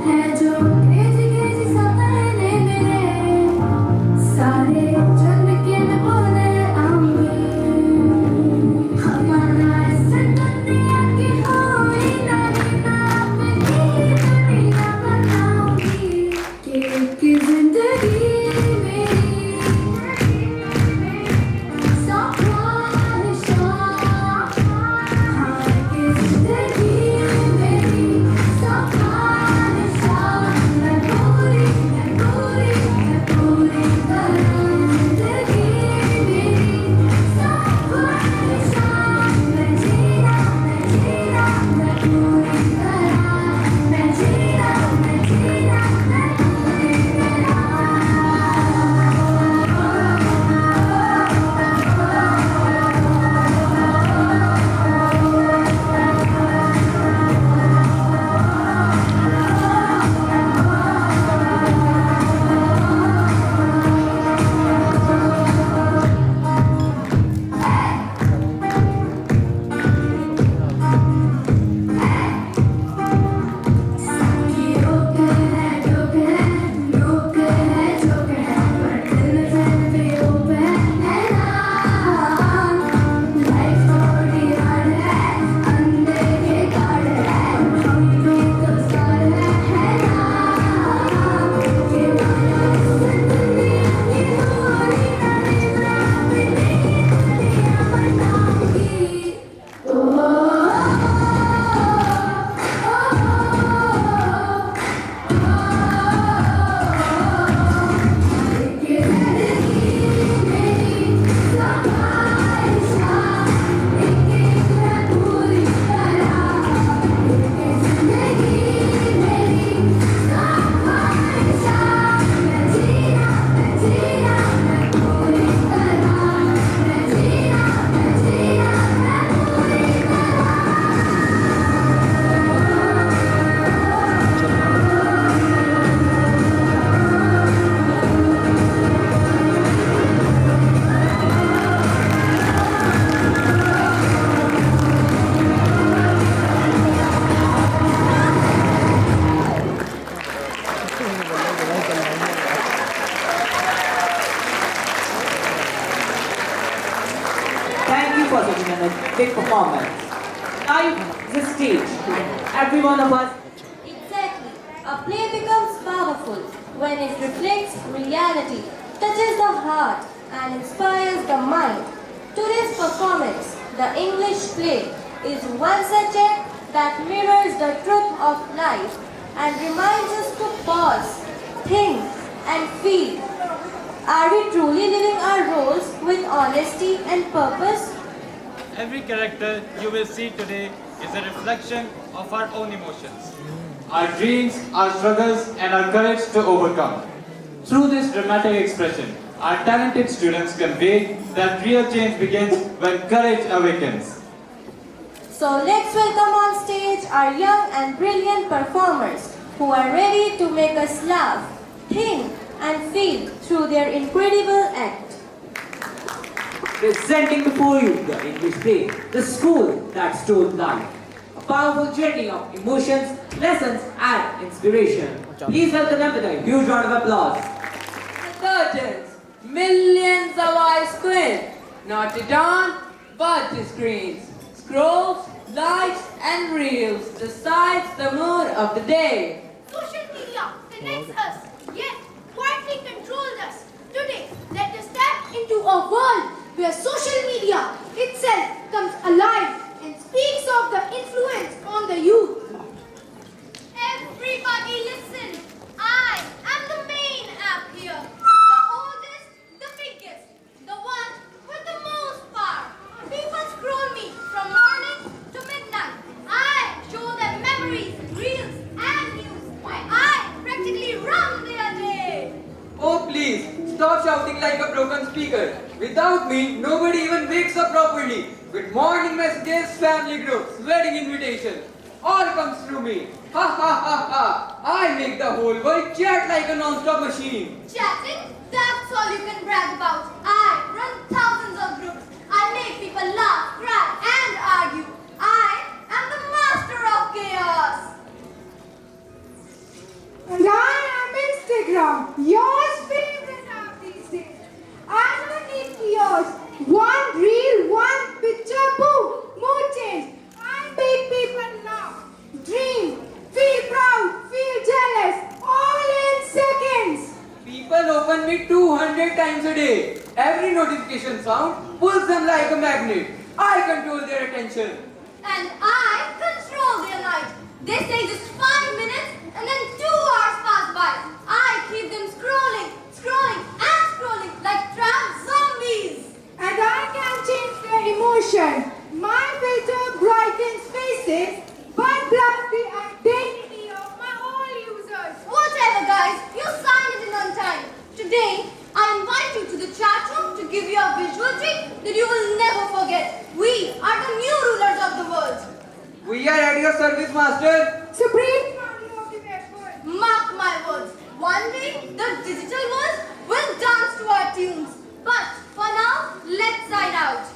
है जो crazy crazy सपने मेरे सारे चुन के मैं बोले आऊंगी हमारा ऐसा दुनिया की कोई ना अपनी दुनिया बनाऊंगी कि जिंदगी Thank you for such a big performance. Now the stage. Every one of us. Exactly. A play becomes powerful when it reflects reality, touches the heart, and inspires the mind. Today's performance, the English play, is one such act that mirrors the truth of life and reminds us to pause, think, and feel. Are we truly living our roles with honesty and purpose? Every character you will see today is a reflection of our own emotions, our dreams, our struggles, and our courage to overcome. Through this dramatic expression, our talented students convey that real change begins when courage awakens. So let's welcome on stage our young and brilliant performers who are ready to make us laugh, think, and feel through their incredible act. Presenting before you the English play, The School That Stole Life. A powerful journey of emotions, lessons, and inspiration. Please welcome them with a huge round of applause. Curtains, millions of eyes squint, not to dawn, but to screens. Scrolls, lights, and reels decides the mood of the day. Social media connects us, yet quietly controls us. Today, let us step into a world where social media itself comes alive and speaks of the influence on the youth. Everybody listen, I am the main app here. The oldest, the biggest, the one with the most power. People scroll me from morning to midnight. I show them memories, reels, and news. I practically run their day. Oh please, stop shouting like a broken speaker. Without me, nobody even wakes up properly. With morning messages, family groups, wedding invitations, all comes through me. Ha ha ha ha! I make the whole world chat like a non-stop machine. Chatting? That's all you can brag about. I run thousands of groups. I make people laugh, cry, and argue. I times a day. Every notification sound pulls them like a magnet. I control their attention. And I control their night. They say just 5 minutes and then 2 hours pass by. I keep them scrolling, scrolling and scrolling like trapped zombies. And I can change their emotion. My filter brightens faces but blurs the identity of my all users. Whatever guys, you signed it in on time. Today, I invite you to the chat room to give you a visual treat that you will never forget. We are the new rulers of the world. We are at your service, Master. Supreme. Mark my words. One day, the digital world will dance to our tunes. But for now, let's sign out.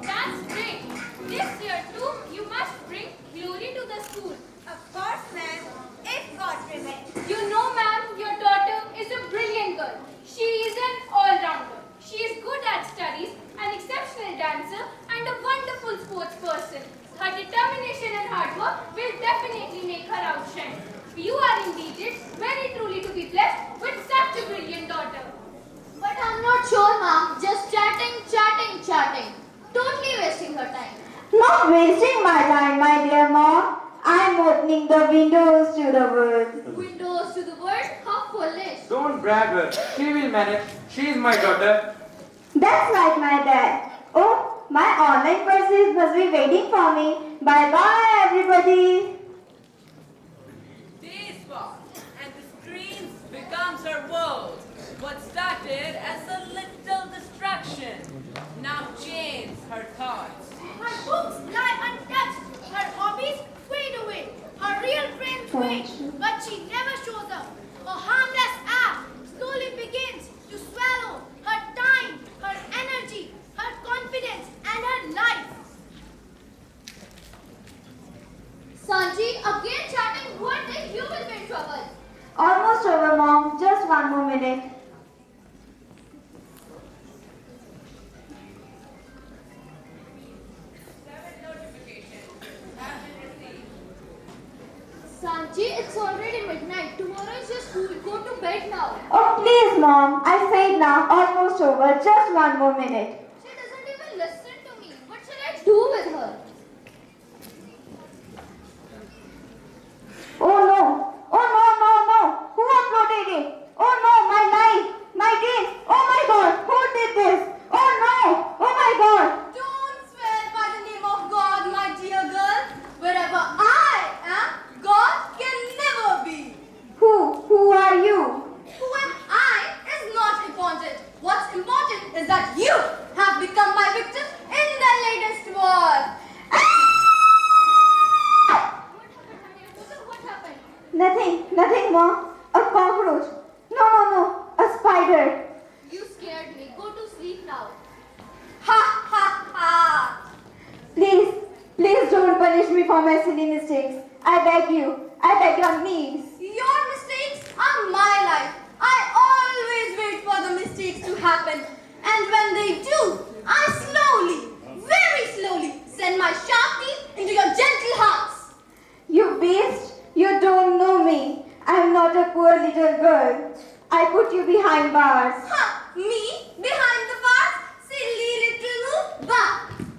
That's great. This year too, you must bring glory to the school. Of course, ma'am. If God permits. You know, ma'am, your daughter is a brilliant girl. She is an all-rounder. She is good at studies, an exceptional dancer, and a wonderful sports person. Her determination and hard work will definitely make her outshine. You are indeed very truly to be blessed with such a brilliant daughter. But I'm not sure, ma'am. Just chatting, chatting, chatting. Totally wasting her time. Not wasting my time, my dear mom. I'm opening the windows to the world. Windows to the world? How foolish. Don't brag her. She will manage. She is my daughter. That's like my dad. Oh, my online courses must be waiting for me. Bye-bye, everybody. Days pass, and the screens becomes her world. What started as a little distraction now chains her thoughts. Her books lie untouched. Her hobbies fade away. Her real friends wait, but she never shows up. A harmless app slowly begins to swallow her time, her energy, her confidence, and her life. Sanji, again chatting. One day you will be in trouble. Almost over, mom. Just one more minute. Sanji, it's already midnight. Tomorrow is your school. Go to bed now. Oh, please, mom. I said now. Almost over. Just one more minute. She doesn't even listen to me. What should I do with her? Oh no! Oh no, no, no! Who uploaded it? Oh no, my life! My days! Oh my god! Who did this? Oh no! Oh my god! Don't swear by the name of God, my dear girl. Wherever I am, God can never be. Who are you? Who am I is not important. What's important is that you have become my victim in the latest war. What happened? Nothing, mom. A cockroach. No, a spider. You scared me. Go to sleep now. Ha ha ha. Please don't punish me for my silly mistakes. I beg your knees. Your mistakes are my life. I always wait for the mistakes to happen. And when they do, I slowly, very slowly, send my sharp teeth into your gentle hearts. You beast, you don't know me. I'm not a poor little girl. I put you behind bars. Huh, me? Behind the bars? Silly little move. But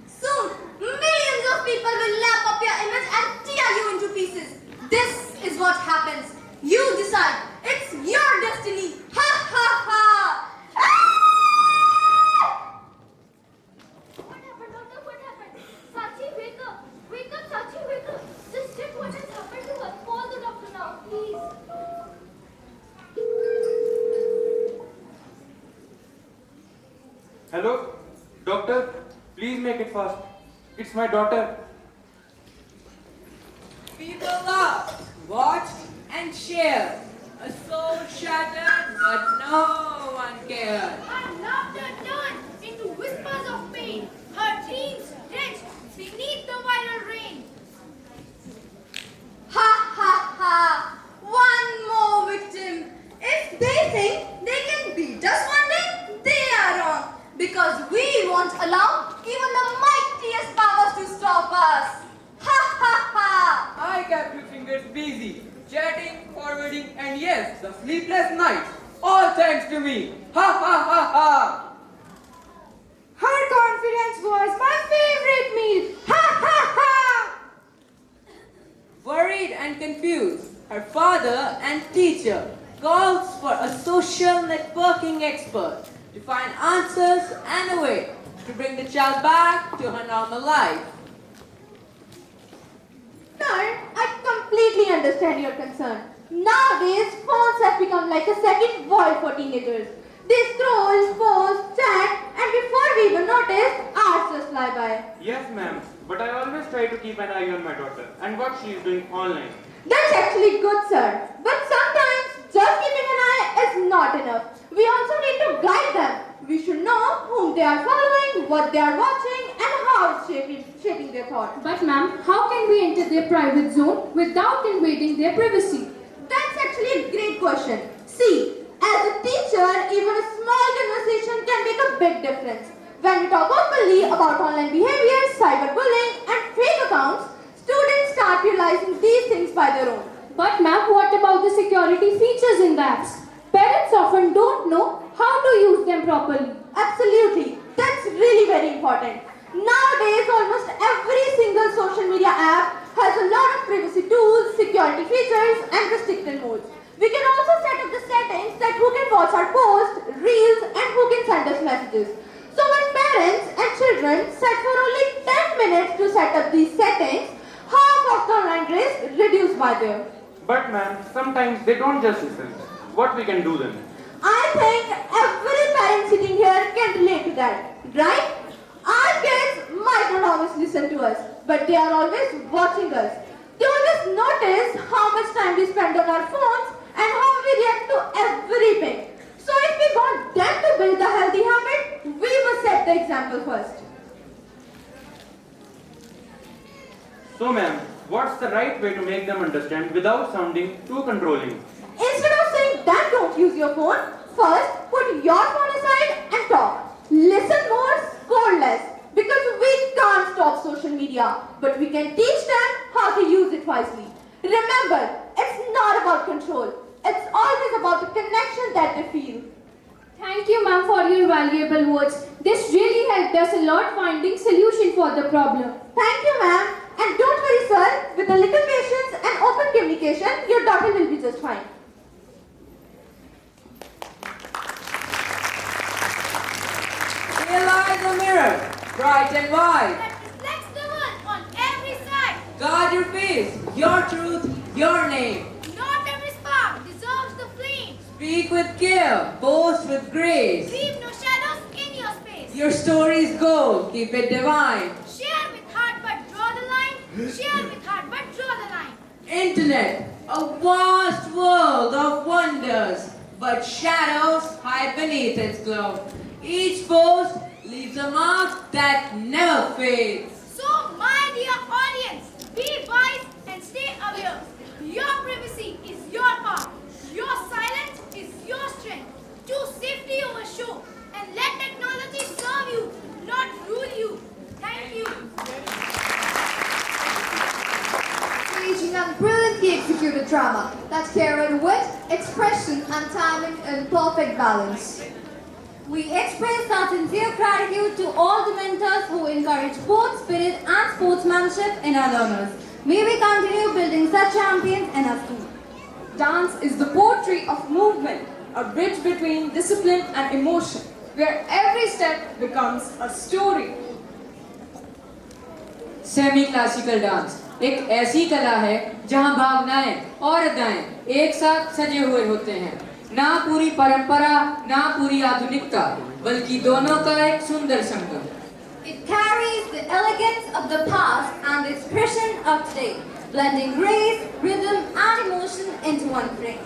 soon, millions of people will lap up your image and tear you into pieces. This is what happens. You decide. It's your destiny. Ha ha ha. What happened, doctor? What happened? Sachi, wake up. Wake up, Sachi, wake up. Just check what has happened to her. Call the doctor now, please. Hello? Doctor? Please make it fast. It's my daughter. People laughed, watched, and shared. A soul shattered, but no one cared. Her laughter turned into whispers of pain. Her dreams drenched beneath the viral rain. Ha ha ha! One more victim we won't allow even the mightiest powers to stop us. Ha ha ha! I kept your fingers busy, chatting, forwarding, and yes, the sleepless nights. All thanks to me. Ha ha ha ha! Her confidence was my favorite meal. Ha ha ha! Worried and confused, her father and teacher calls for a social networking expert to find answers and a way to bring the child back to her normal life. No, I completely understand your concern. Nowadays, phones have become like a second world for teenagers. They scroll, post, chat, and before we even notice, hours just fly by. Yes, ma'am. But I always try to keep an eye on my daughter and what she is doing online. That's actually good, sir. But sometimes, just keeping an eye is not enough. We also need to guide them. We should know whom they are following, what they are watching, and how it's shaping their thoughts. But ma'am, how can we enter their private zone without invading their privacy? That's actually a great question. See, as a teacher, even a small conversation can make a big difference. When we talk openly about online behavior, cyberbullying, and fake accounts, students start realizing these things by their own. But ma'am, what about the security features in the apps? Parents often don't know how to use them properly. Absolutely. That's really very important. Nowadays, almost every single social media app has a lot of privacy tools, security features, and restricted modes. We can also set up the settings that who can watch our posts, reels, and who can send us messages. So when parents and children set for only 10 minutes to set up these settings, half of the online risk reduced by there. But ma'am, sometimes they don't just listen. What we can do then? I think every parent sitting here can relate to that, right? Our kids might not always listen to us, but they are always watching us. They always notice how much time we spend on our phones and how we react to everything. So if we want them to build a healthy habit, we must set the example first. So ma'am, what's the right way to make them understand without sounding too controlling? Instead of saying that don't use your phone, first put your phone aside and talk. Listen more, scold less. Because we can't stop social media, but we can teach them how to use it wisely. Remember, it's not about control. It's always about the connection that they feel. Thank you ma'am for your valuable words. This really helped us a lot finding solution for the problem. Thank you ma'am. And don't worry sir, with a little patience and open communication, your daughter will be just fine. Here lies a mirror, bright and wide. That reflects the world on every side. Guard your face, your truth, your name. Not every spark deserves the flame. Speak with care, boast with grace. Leave no shadows in your space. Your story's gold, keep it divine. Share with heart but draw the line. Share with heart but draw the line. Internet, a vast world of wonders, but shadows hide beneath its glow. Each post leaves a mark that never fades. So, my dear audience, be wise and stay aware. Your privacy is your power. Your silence is your strength. Choose safety over show and let technology serve you, not rule you. Thank you. Engaging and brilliantly executed drama that carried wit, expression, and timing in perfect balance. We express our sincere gratitude to all the mentors who encourage sports spirit and sportsmanship in our learners. May we continue building such champions in our school. Dance is the poetry of movement, a bridge between discipline and emotion, where every step becomes a story. Semi classical dance एक ऐसी कला है जहां भावनाएं और अदाएं एक साथ सजे हुए होते हैं। ना पूरी परंपरा, ना पूरी आधुनिकता, बल्कि दोनों का एक सुंदर संगम। It carries the elegance of the past and the expression of today, blending grace, rhythm and emotion into one frame.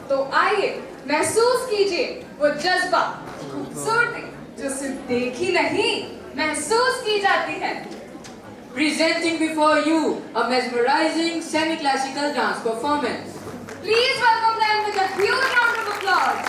तो आइए महसूस कीजिए वो जज्बा, खूबसूरती जो सिर्फ देखी नहीं महसूस की जाती है। Presenting before you a mesmerizing semi-classical dance performance. Please welcome them with a huge round of applause.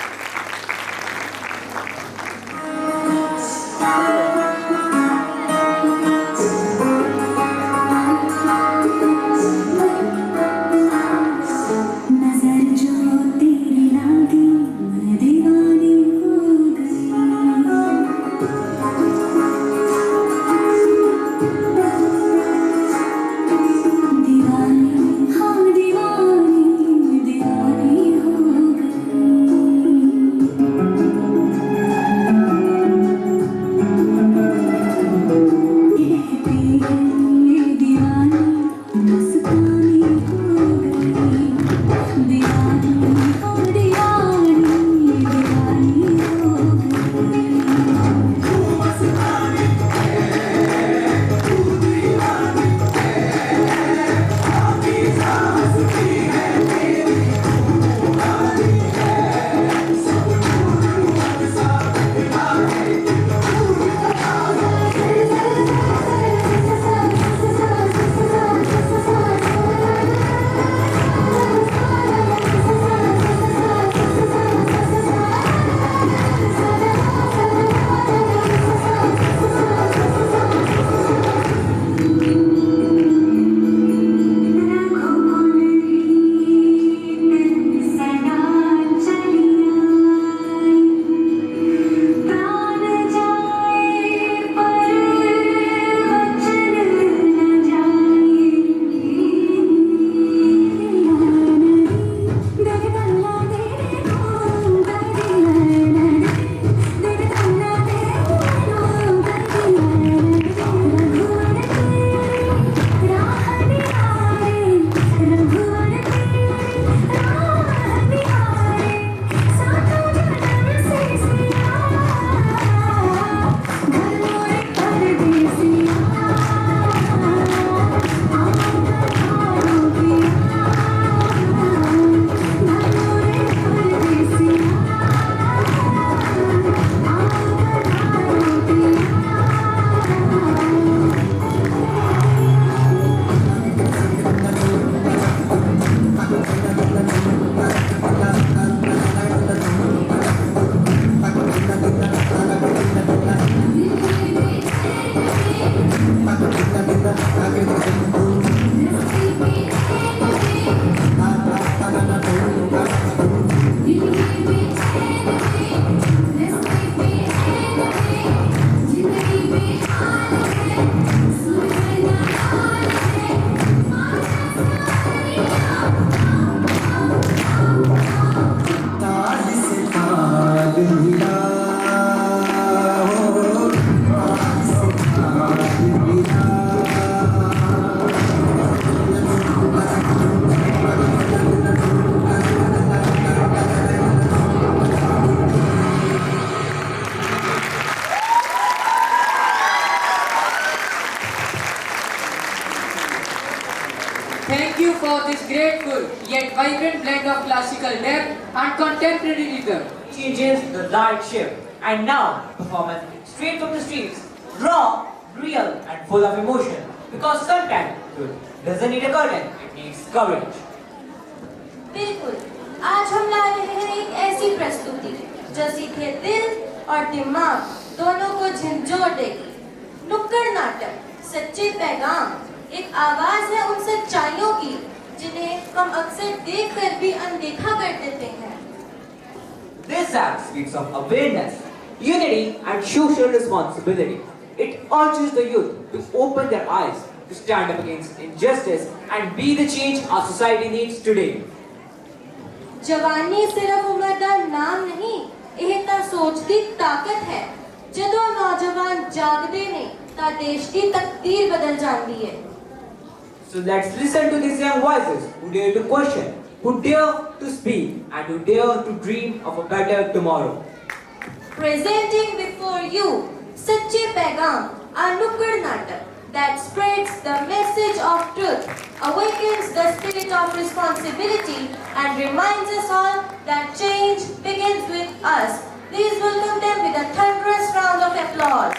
Thank you for this grateful yet vibrant blend of classical depth and contemporary rhythm. Changes the light shift. And now, performance straight from the streets, raw, real, and full of emotion. Because sometimes truth doesn't need a curtain, it needs courage. बिल्कुल, आज हम ला रहे हैं एक ऐसी प्रस्तुति जो सीधे दिल और दिमाग दोनों को झंझोड़ देगी। नुक्कड़ नाटक, सच्चे पैगाम, एक आवाज है उन सच्चाइयों की जिन्हें हम अक्सर देखकर भी अनदेखा कर देते हैं। This act speaks of awareness, unity, and social responsibility. It urges the youth to open their eyes, to stand up against injustice, and be the change our society needs today. जवानी सिर्फ उम्र का नाम नहीं, यह ਤਾਂ सोच ਦੀ ਤਾਕਤ ਹੈ। ਜਦੋਂ ਨੌਜਵਾਨ ਜਾਗਦੇ ਨੇ ਤਾਂ ਦੇਸ਼ ਦੀ ਤਕਦੀਰ ਬਦਲ ਜਾਂਦੀ ਹੈ। So let's listen to these young voices who dare to question, who dare to speak, and who dare to dream of a better tomorrow. Presenting before you Sache Paigam, a nukkad natak that spreads the message of truth, awakens the spirit of responsibility, and reminds us all that change begins with us. Please welcome them with a thunderous round of applause.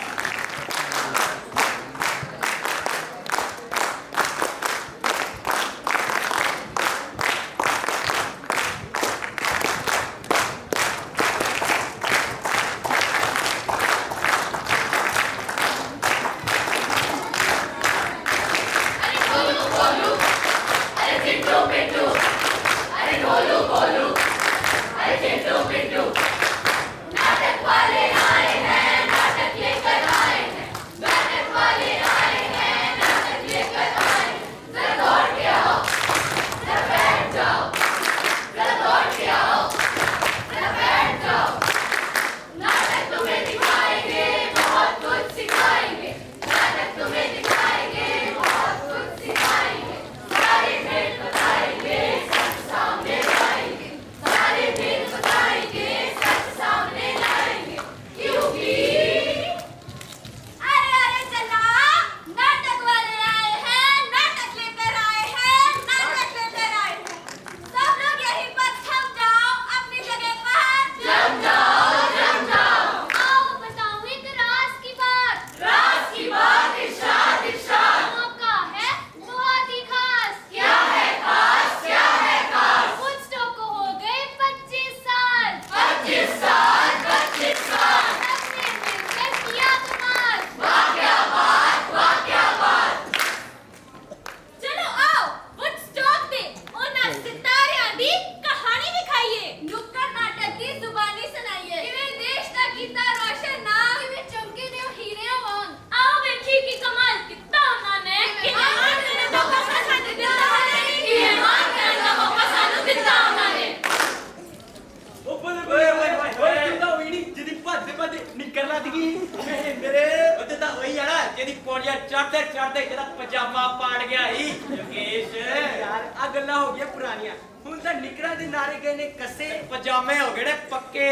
ਜਿਹਦੀ ਪੌੜੀਆਂ ਚੜ੍ਹਦੇ ਚੜ੍ਹਦੇ ਜਿਹੜਾ ਪਜਾਮਾ ਪਾੜ ਗਿਆ ਹੀ ਯੋਗੇਸ਼ ਯਾਰ ਆ ਗੱਲਾਂ ਹੋ ਗਈਆਂ ਪੁਰਾਣੀਆਂ ਹੁਣ ਤਾਂ ਨਿਕਰਾਂ ਦੇ ਨਾਰੇ ਗਏ ਨੇ ਕੱਸੇ ਪਜਾਮੇ ਹੋ ਗਏ ਨੇ ਪੱਕੇ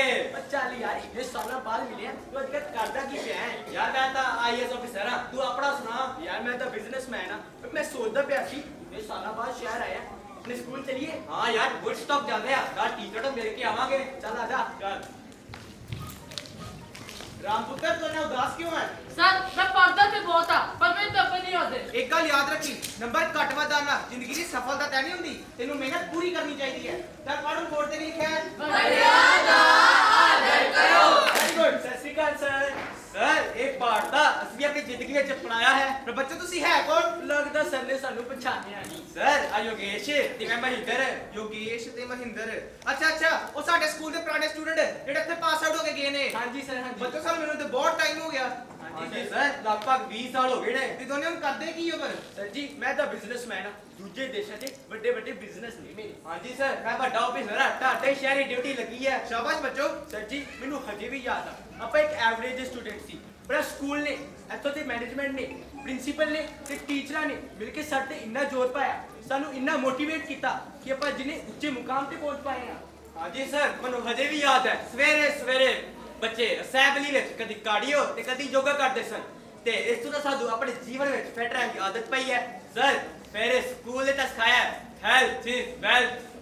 ਚੱਲ ਯਾਰ ਇਹ ਸਾਲਾਂ ਬਾਅਦ ਮਿਲਿਆ ਤੂੰ ਅੱਜ ਕੱਲ੍ਹ ਕਰਦਾ ਕੀ ਪਿਆ ਹੈ ਯਾਰ ਮੈਂ ਤਾਂ ਆਈਐਸ ਅਫਸਰ ਆ ਤੂੰ ਆਪਣਾ ਸੁਣਾ ਯਾਰ ਮੈਂ ਤਾਂ ਬਿਜ਼ਨਸਮੈਨ ਆ ਮੈਂ ਸੋਚਦਾ ਪਿਆ ਸੀ ਇਹ ਸਾਲਾਂ ਬਾਅਦ ਸ਼ਹਿਰ ਆਇਆ ਆਪਣੇ ਸਕੂਲ ਚਲੀਏ ਹਾਂ ਯਾਰ ਵੁੱਡਸਟਾਕ ਜਾਂਦੇ ਆ ਕੱਲ ਟੀਚਰ ਤੋਂ ਮਿਲ ਕੇ ਆਵਾਂਗੇ ਚੱਲ ਆ ਜਾ ਚੱਲ ਰਾਮ ਪੁੱਤਰ ਤੂੰ ਨਾ ਉਦਾਸ ਕਿਉਂ ਹੈ ਸਰ ਮੈਂ ਪੜਦਾ ਤੇ ਬਹੁਤ ਆ ਪਰ ਮੈਨੂੰ ਤਾਂ ਨਹੀਂ ਆਉਂਦੇ ਇੱਕ ਗੱਲ ਯਾਦ ਰੱਖੀ ਨੰਬਰ ਘੱਟ ਵੱਧ ਆਣਾ ਜ਼ਿੰਦਗੀ ਦੀ ਸਫਲਤਾ ਤੈਅ ਨਹੀਂ ਹੁੰਦੀ ਤੈਨੂੰ ਮਿਹਨਤ ਪੂਰੀ ਕਰਨੀ ਚਾਹੀਦੀ ਹੈ ਤਾਂ ਪੜ੍ਹਨ ਬੋਰਡ ਤੇ ਵੀ ਲਿਖਿਆ ਹੈ ਵੱਡਿਆਂ ਦਾ ਆਦਰ ਕਰੋ ਵੈਰੀ ਗੁੱਡ ਸਤਿ ਸ਼੍ਰੀ ਅਕਾਲ ਸਰ ਸਰ ਇਹ ਪਾਠ ਦਾ ਅਸੀਂ ਆਪਣੀ ਜ਼ਿੰਦਗੀ ਵਿੱਚ ਅਪਣਾਇਆ ਹੈ ਪਰ ਬੱਚੋ ਤੁਸੀਂ ਹੈ ਕੌਣ ਲੱਗਦਾ ਸਰ ਨੇ ਸਾਨੂੰ ਪਛਾਣਿਆ ਨਹੀਂ ਸਰ ਆ ਯੋਗੇਸ਼ ਤੇ ਮੈਂ ਮਹਿੰਦਰ ਯੋਗੇਸ਼ ਤੇ ਮਹਿੰਦਰ ਅੱਛਾ ਉਹ ਸਾਡੇ ਸਕੂਲ ਦੇ ਪੁਰਾਣੇ ਸਟੂਡੈਂਟ ਜਿਹੜੇ ਇੱਥੇ ਪਾਸ ਆਊਟ ਹੋ ਕੇ ਗਏ ਨੇ ਹਾਂਜੀ ਸਰ ਹਾਂਜੀ ਬੱਚੋ ਸਰ ਮੈਨੂੰ ਤੇ ਬਹੁਤ ਟਾਈਮ ਹੋ ਗਿਆ ਹਾਂਜੀ ਸਰ ਲਗਭਗ 20 ਸਾਲ ਹੋ ਗਏ ਨੇ ਤੇ ਦੋਨੇ ਹੁਣ ਕਰਦੇ ਕੀ ਹੋ ਪਰ ਸਰ ਜੀ ਮੈਂ ਤਾਂ ਬਿਜ਼ਨਸਮੈਨ ਆ ਦੂਜੇ ਦੇਸ਼ਾਂ 'ਚ ਵੱਡੇ ਵੱਡੇ ਬਿਜ਼ਨਸ ਨੇ ਮੇਰੇ ਹਾਂਜੀ ਸਰ ਮੈਂ ਵੱਡਾ ਆਫਿਸਰ ਆ ਤੁਹਾਡੇ ਸ਼ਹਿਰੀ ਡਿਊਟੀ ਲੱਗੀ ਹੈ ਸ਼ਾਬਾਸ਼ ਬੱਚੋ ਸਰ ਜੀ ਮੈਨੂੰ ਹਜੇ ਵੀ ਯਾਦ ਆ ਆਪਾਂ ਇੱਕ ਐਵਰੇਜ ਸਟੂਡੈਂਟ ਸੀ ਪਰ ਸਕੂਲ ਨੇ ਇੱਥੋਂ ਦੇ ਮੈਨੇਜਮੈਂਟ ਨੇ ਪ੍ਰਿੰਸੀਪਲ ਨੇ ਤੇ ਟੀਚਰਾਂ ਨੇ ਮਿਲ ਕੇ ਸਾਡੇ ਤੇ ਇੰਨਾ ਜ਼ੋਰ ਪਾਇਆ ਸਾਨੂੰ ਇੰਨਾ ਮੋਟੀਵੇਟ ਕੀਤਾ ਕਿ ਆਪਾਂ ਜਿਹਨੇ ਉੱਚੇ ਮੁਕਾਮ ਤੇ ਪਹੁੰਚ ਪਾਏ ਆ ਹਾਂਜੀ ਸਰ ਮੈਨੂੰ ਹਜੇ ਵੀ ਯਾਦ ਹੈ ਸਵੇਰੇ ਬੱਚੇ ਅਸੈਂਬਲੀ ਵਿੱਚ ਕਦੀ ਕਾਰਡੀਓ ਤੇ ਕਦੀ ਯੋਗਾ ਕਰਦੇ ਸਨ ਤੇ ਇਸ ਤੋਂ ਤਾਂ ਸਾਨੂੰ ਆਪਣੇ ਜੀਵਨ ਵਿੱਚ ਫਿੱਟ ਰਹਿਣ ਦੀ ਆਦਤ ਪਈ ਹੈ ਸਰ ਮੇਰੇ ਸਕੂਲ ਨੇ ਤਾਂ ਸਿਖਾਇਆ ਹੈਲਥ ਇਜ਼ ਵੈਲਥ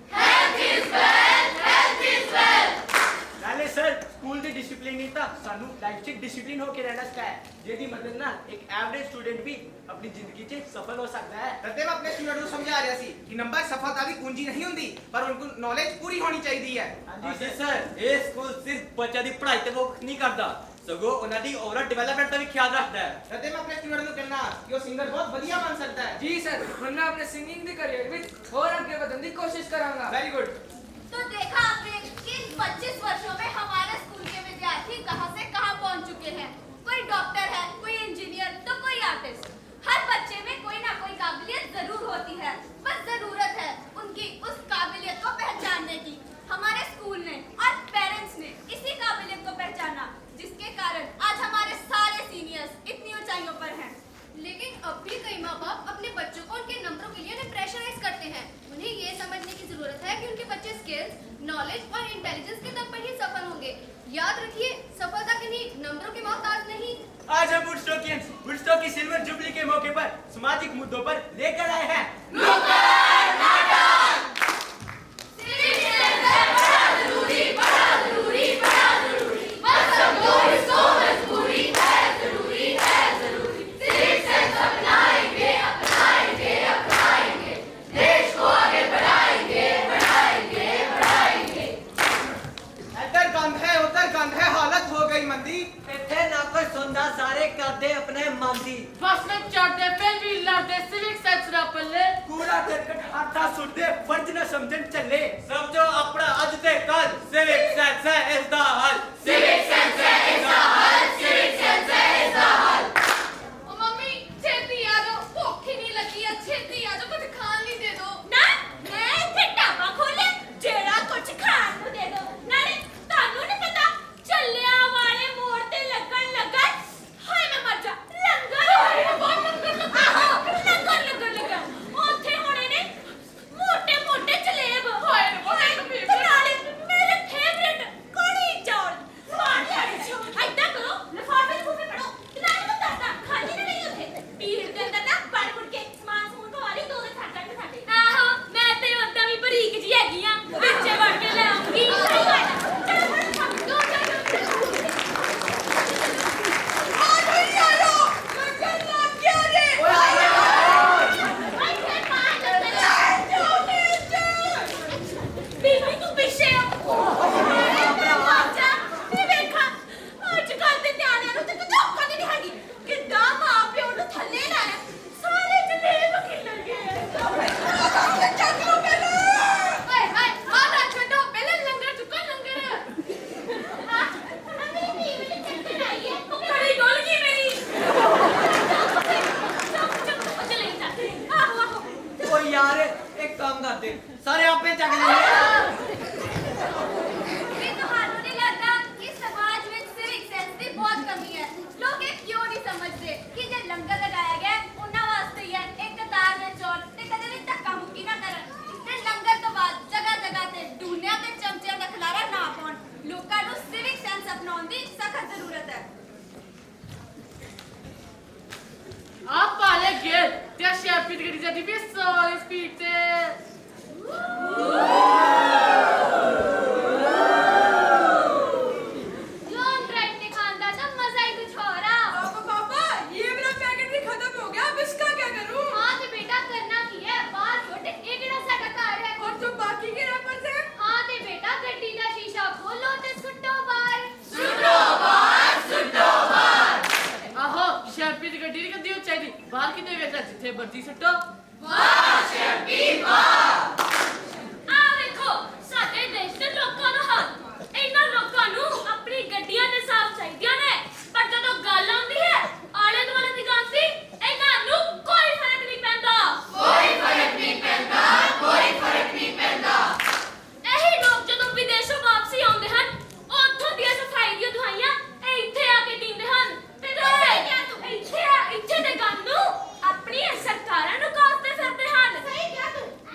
ਨਾਲੇ ਸਰ ਸਕੂਲ ਦੀ ਡਿਸਪਲਿਨ ਨਹੀਂ ਤਾਂ ਸਾਨੂੰ ਲਾਈਫ 'ਚ ਡਿਸਪਲਿਨ ਹੋ ਕੇ ਰਹਿਣਾ ਸਿਖਾਇਆ ਜਿਹਦੀ ਮਦਦ ਨਾਲ ਇੱਕ ਐਵਰੇਜ ਸਟੂਡੈਂਟ ਵੀ ਆਪਣੀ ਜ਼ਿੰਦਗੀ 'ਚ ਸਫਲ ਹੋ ਸਕਦਾ ਹੈ ਤਦੇ ਮੈਂ ਆਪਣੇ ਸਟੂਡੈਂਟ ਨੂੰ ਸਮਝਾ ਰਿਹਾ ਸੀ ਕਿ ਨੰਬਰ ਸਫਲਤਾ ਦੀ ਕੁੰਜੀ ਨਹੀਂ ਹੁੰਦੀ ਪਰ ਉਹਨਾਂ ਨੂੰ ਨੌਲੇਜ ਪੂਰੀ ਹੋਣੀ ਚਾਹੀਦੀ ਹੈ ਹਾਂਜੀ ਸਰ ਇਹ ਸਕੂਲ ਸਿਰਫ ਬੱਚਿਆਂ ਦੀ ਪੜ੍ਹਾਈ ਤੇ ਫੋਕਸ ਨਹੀਂ ਕਰਦਾ ਸਗੋਂ ਉਹਨਾਂ ਦੀ ਓਵਰਆਲ ਡਿਵੈਲਪਮੈਂਟ ਦਾ ਵੀ ਖਿਆਲ ਰੱਖਦਾ ਹੈ ਤਦੇ ਮੈਂ ਆਪਣੇ ਸਟੂਡੈਂਟ ਨੂੰ ਕਹਿਣਾ ਕਿ ਉਹ ਸਿੰਗਰ ਬਹੁਤ ਵਧੀਆ ਬਣ ਸਕਦਾ ਹੈ ਜੀ ਸਰ ਹੁਣ ਮੈਂ ਆਪਣੇ ਸਿੰਗਿੰਗ ਦੇ ਕरियर ਵਿੱਚ ਹੋਰ ਅੱਗੇ ਵਧਣ ਦੀ कोशिश करूंगा वेरी गुड तो देखा आपने कि इन 25 वर्षों में हमारे स्कूल के विद्यार्थी कहां से कहां पहुंच चुके हैं कोई डॉक्टर है कोई इंजीनियर तो कोई आर्टिस्ट हर बच्चे में कोई ना कोई काबिलियत जरूर होती है बस जरूरत है उनकी उस काबिलियत को पहचानने की हमारे स्कूल ने और पेरेंट्स ने इसी काबिलियत को पहचाना जिसके कारण आज हमारे सारे सीनियर्स इतनी ऊंचाइयों पर हैं लेकिन अब भी कई माँ बाप अपने बच्चों को उनके नंबरों के लिए प्रेशराइज करते हैं उन्हें ये समझने की जरूरत है कि उनके बच्चे स्किल्स नॉलेज और इंटेलिजेंस के दम पर ही सफल होंगे याद रखिए सफलता किन्हीं नंबरों के मोहताज नहीं आज हम वुडस्टॉक की सिल्वर जुबली के मौके पर सामाजिक मुद्दों पर लेकर आए हैं ਸਾਰੇ ਕਰਦੇ ਆਪਣੇ ਮਨ ਦੀ बस में चढ़ते फिर भी लड़ते सिविक सेंस ना पल्ले कूड़ा करकट हाथा सुटदे फर्ज न समझन चले ਸਮਝੋ ਆਪਣਾ ਅੱਜ ਤੇ ਕੱਲ ਸਿਵਿਕ ਸੈਂਸ ਹੈ ਇਸ ਦਾ ਹੱਲ ਸਿਵਿਕ ਸੈਂਸ ਹੈ ਇਸ ਦਾ ਹੱਲ ਸਿਵਿਕ ਸੈਂਸ ਹੈ ਇਸ ਦਾ ਹੱਲ ओ मम्मी छेती आ जाओ भूख ही नहीं लगी है छेती आ जाओ कुछ खान नहीं दे दो ना मैं इथे ढाबा खोले जेड़ा कुछ खान ਨੂੰ ਦੇ ਦੋ ਨਾਲੇ ਤੁਹਾਨੂੰ ਨਹੀਂ ਪਤਾ ਚੱਲਿਆ ਵਾਲੇ ਮੋੜ ਤੇ ਲੱਗਣ ਲੱਗਾ ਹਾਏ ਮੈਂ ਮਰ ਜਾ ਲੰਗਰ ਲੰਗਰ ਉੱਥੇ ਹੋਣੇ ਨੇ ਮੋਟੇ ਮੋਟੇ ਜਲੇਬ ਹਾਏ ਨਾਲੇ ਮੇਰੇ ਫੇਵਰਿਟ ਕੜੀ ਚੌਲ ਮਾਰ ਲੈਣੇ ਐਦਾਂ ਕਰੋ ਲਿਫਾਫੇ ਨੂੰ ਫੇ ਪੜੋ ਨਾਲੇ ਮੈਂ ਦੱਸਦਾ ਖਾਲੀ ਨਾ ਨਹੀਂ ਉੱਥੇ ਪੀੜ ਦੇ ਅੰਦਰ ਨਾ ਬੜ ਬੁੜ ਕੇ ਸਮਾਨ ਸਮੂਨ ਪਵਾ ਲਈ ਦੋ ਦੇ ਸਾਡੇ ਆਹੋ ਮੈਂ ਤੇ ਉਦਾਂ ਵੀ ਬਰੀਕ ਜੀ ਹੈਗੀ ਆ ਵਿੱਚੇ ਵੜ ਕੇ ਲੈ ਆਉਂਗੀ ਸਹੀ ਗੱਲ ਚਲੋ ਯਾਰ ਇੱਕ ਕੰਮ ਕਰਦੇ ਸਾਰੇ ਆਪੇ ਚੱਕ ਲੈਂਦੇ ਵੀ ਤੁਹਾਨੂੰ ਨਹੀਂ ਲੱਗਦਾ ਕਿ ਸਮਾਜ ਵਿੱਚ ਸਿਵਿਕ ਸੈਂਸ ਦੀ ਬਹੁਤ ਕਮੀ ਹੈ ਲੋਕ ਇਹ ਕਿਉਂ ਨਹੀਂ ਸਮਝਦੇ ਕਿ ਜੇ जदी भी 100 स्पीड से लॉन्ग ड्राइव ने खानदा तो मजा ही कुछ और आ। पापा ये मेरा पैकेट भी खत्म हो गया, अब इसका क्या करूं? हाँ तो बेटा करना की है, बाहर छोटे एक गिरा साडा घर है। और जो बाकी के रैपर्स हैं? हाँ तो बेटा गड्डी दा शीशा खोलो ते सुट्टो बाहर। आहो शैम्पी दी गड्डी नहीं कदी चाहिए बाहर कितने वेचा जिथे बर्ती सट्टो। ਆ ਵੇਖੋ ਸਾਡੇ ਦੇਸ਼ ਦੇ ਲੋਕਾਂ ਦਾ ਹਾਲ। ਇਹਨਾਂ ਲੋਕਾਂ ਨੂੰ ਆਪਣੀ ਗੱਡੀਆਂ ਦੇ ਸਾਫ਼ ਚਾਹੀਦੀਆਂ ਨੇ, ਪਰ ਜਦੋਂ ਗੱਲ ਆਉਂਦੀ ਹੈ ਆਲੇ ਦੁਆਲੇ ਦੀ ਗੱਲ ਦੀ, ਇਹਨਾਂ ਨੂੰ ਕੋਈ ਫਰਕ ਨਹੀਂ ਪੈਂਦਾ। ਇਹੀ ਲੋਕ ਜਦੋਂ ਵਿਦੇਸ਼ੋਂ ਵਾਪਸੀ ਆਉਂਦੇ ਹਨ, ਉੱਥੋਂ ਦੀਆਂ ਸਫਾਈ ਦੀਆਂ ਦੁਹਾਈਆਂ ਇੱਥੇ ਆ ਕੇ ਦਿੰਦੇ ਹਨ ਤੇ ਇੱਥੇ ਦੇ ਗੰਦ ਨੂੰ ਆਪਣੀਆਂ ਸਰਕਾਰਾਂ ਨੂੰ ਕਾਸਤੇ ਫਿਰਦੇ ਹਨ।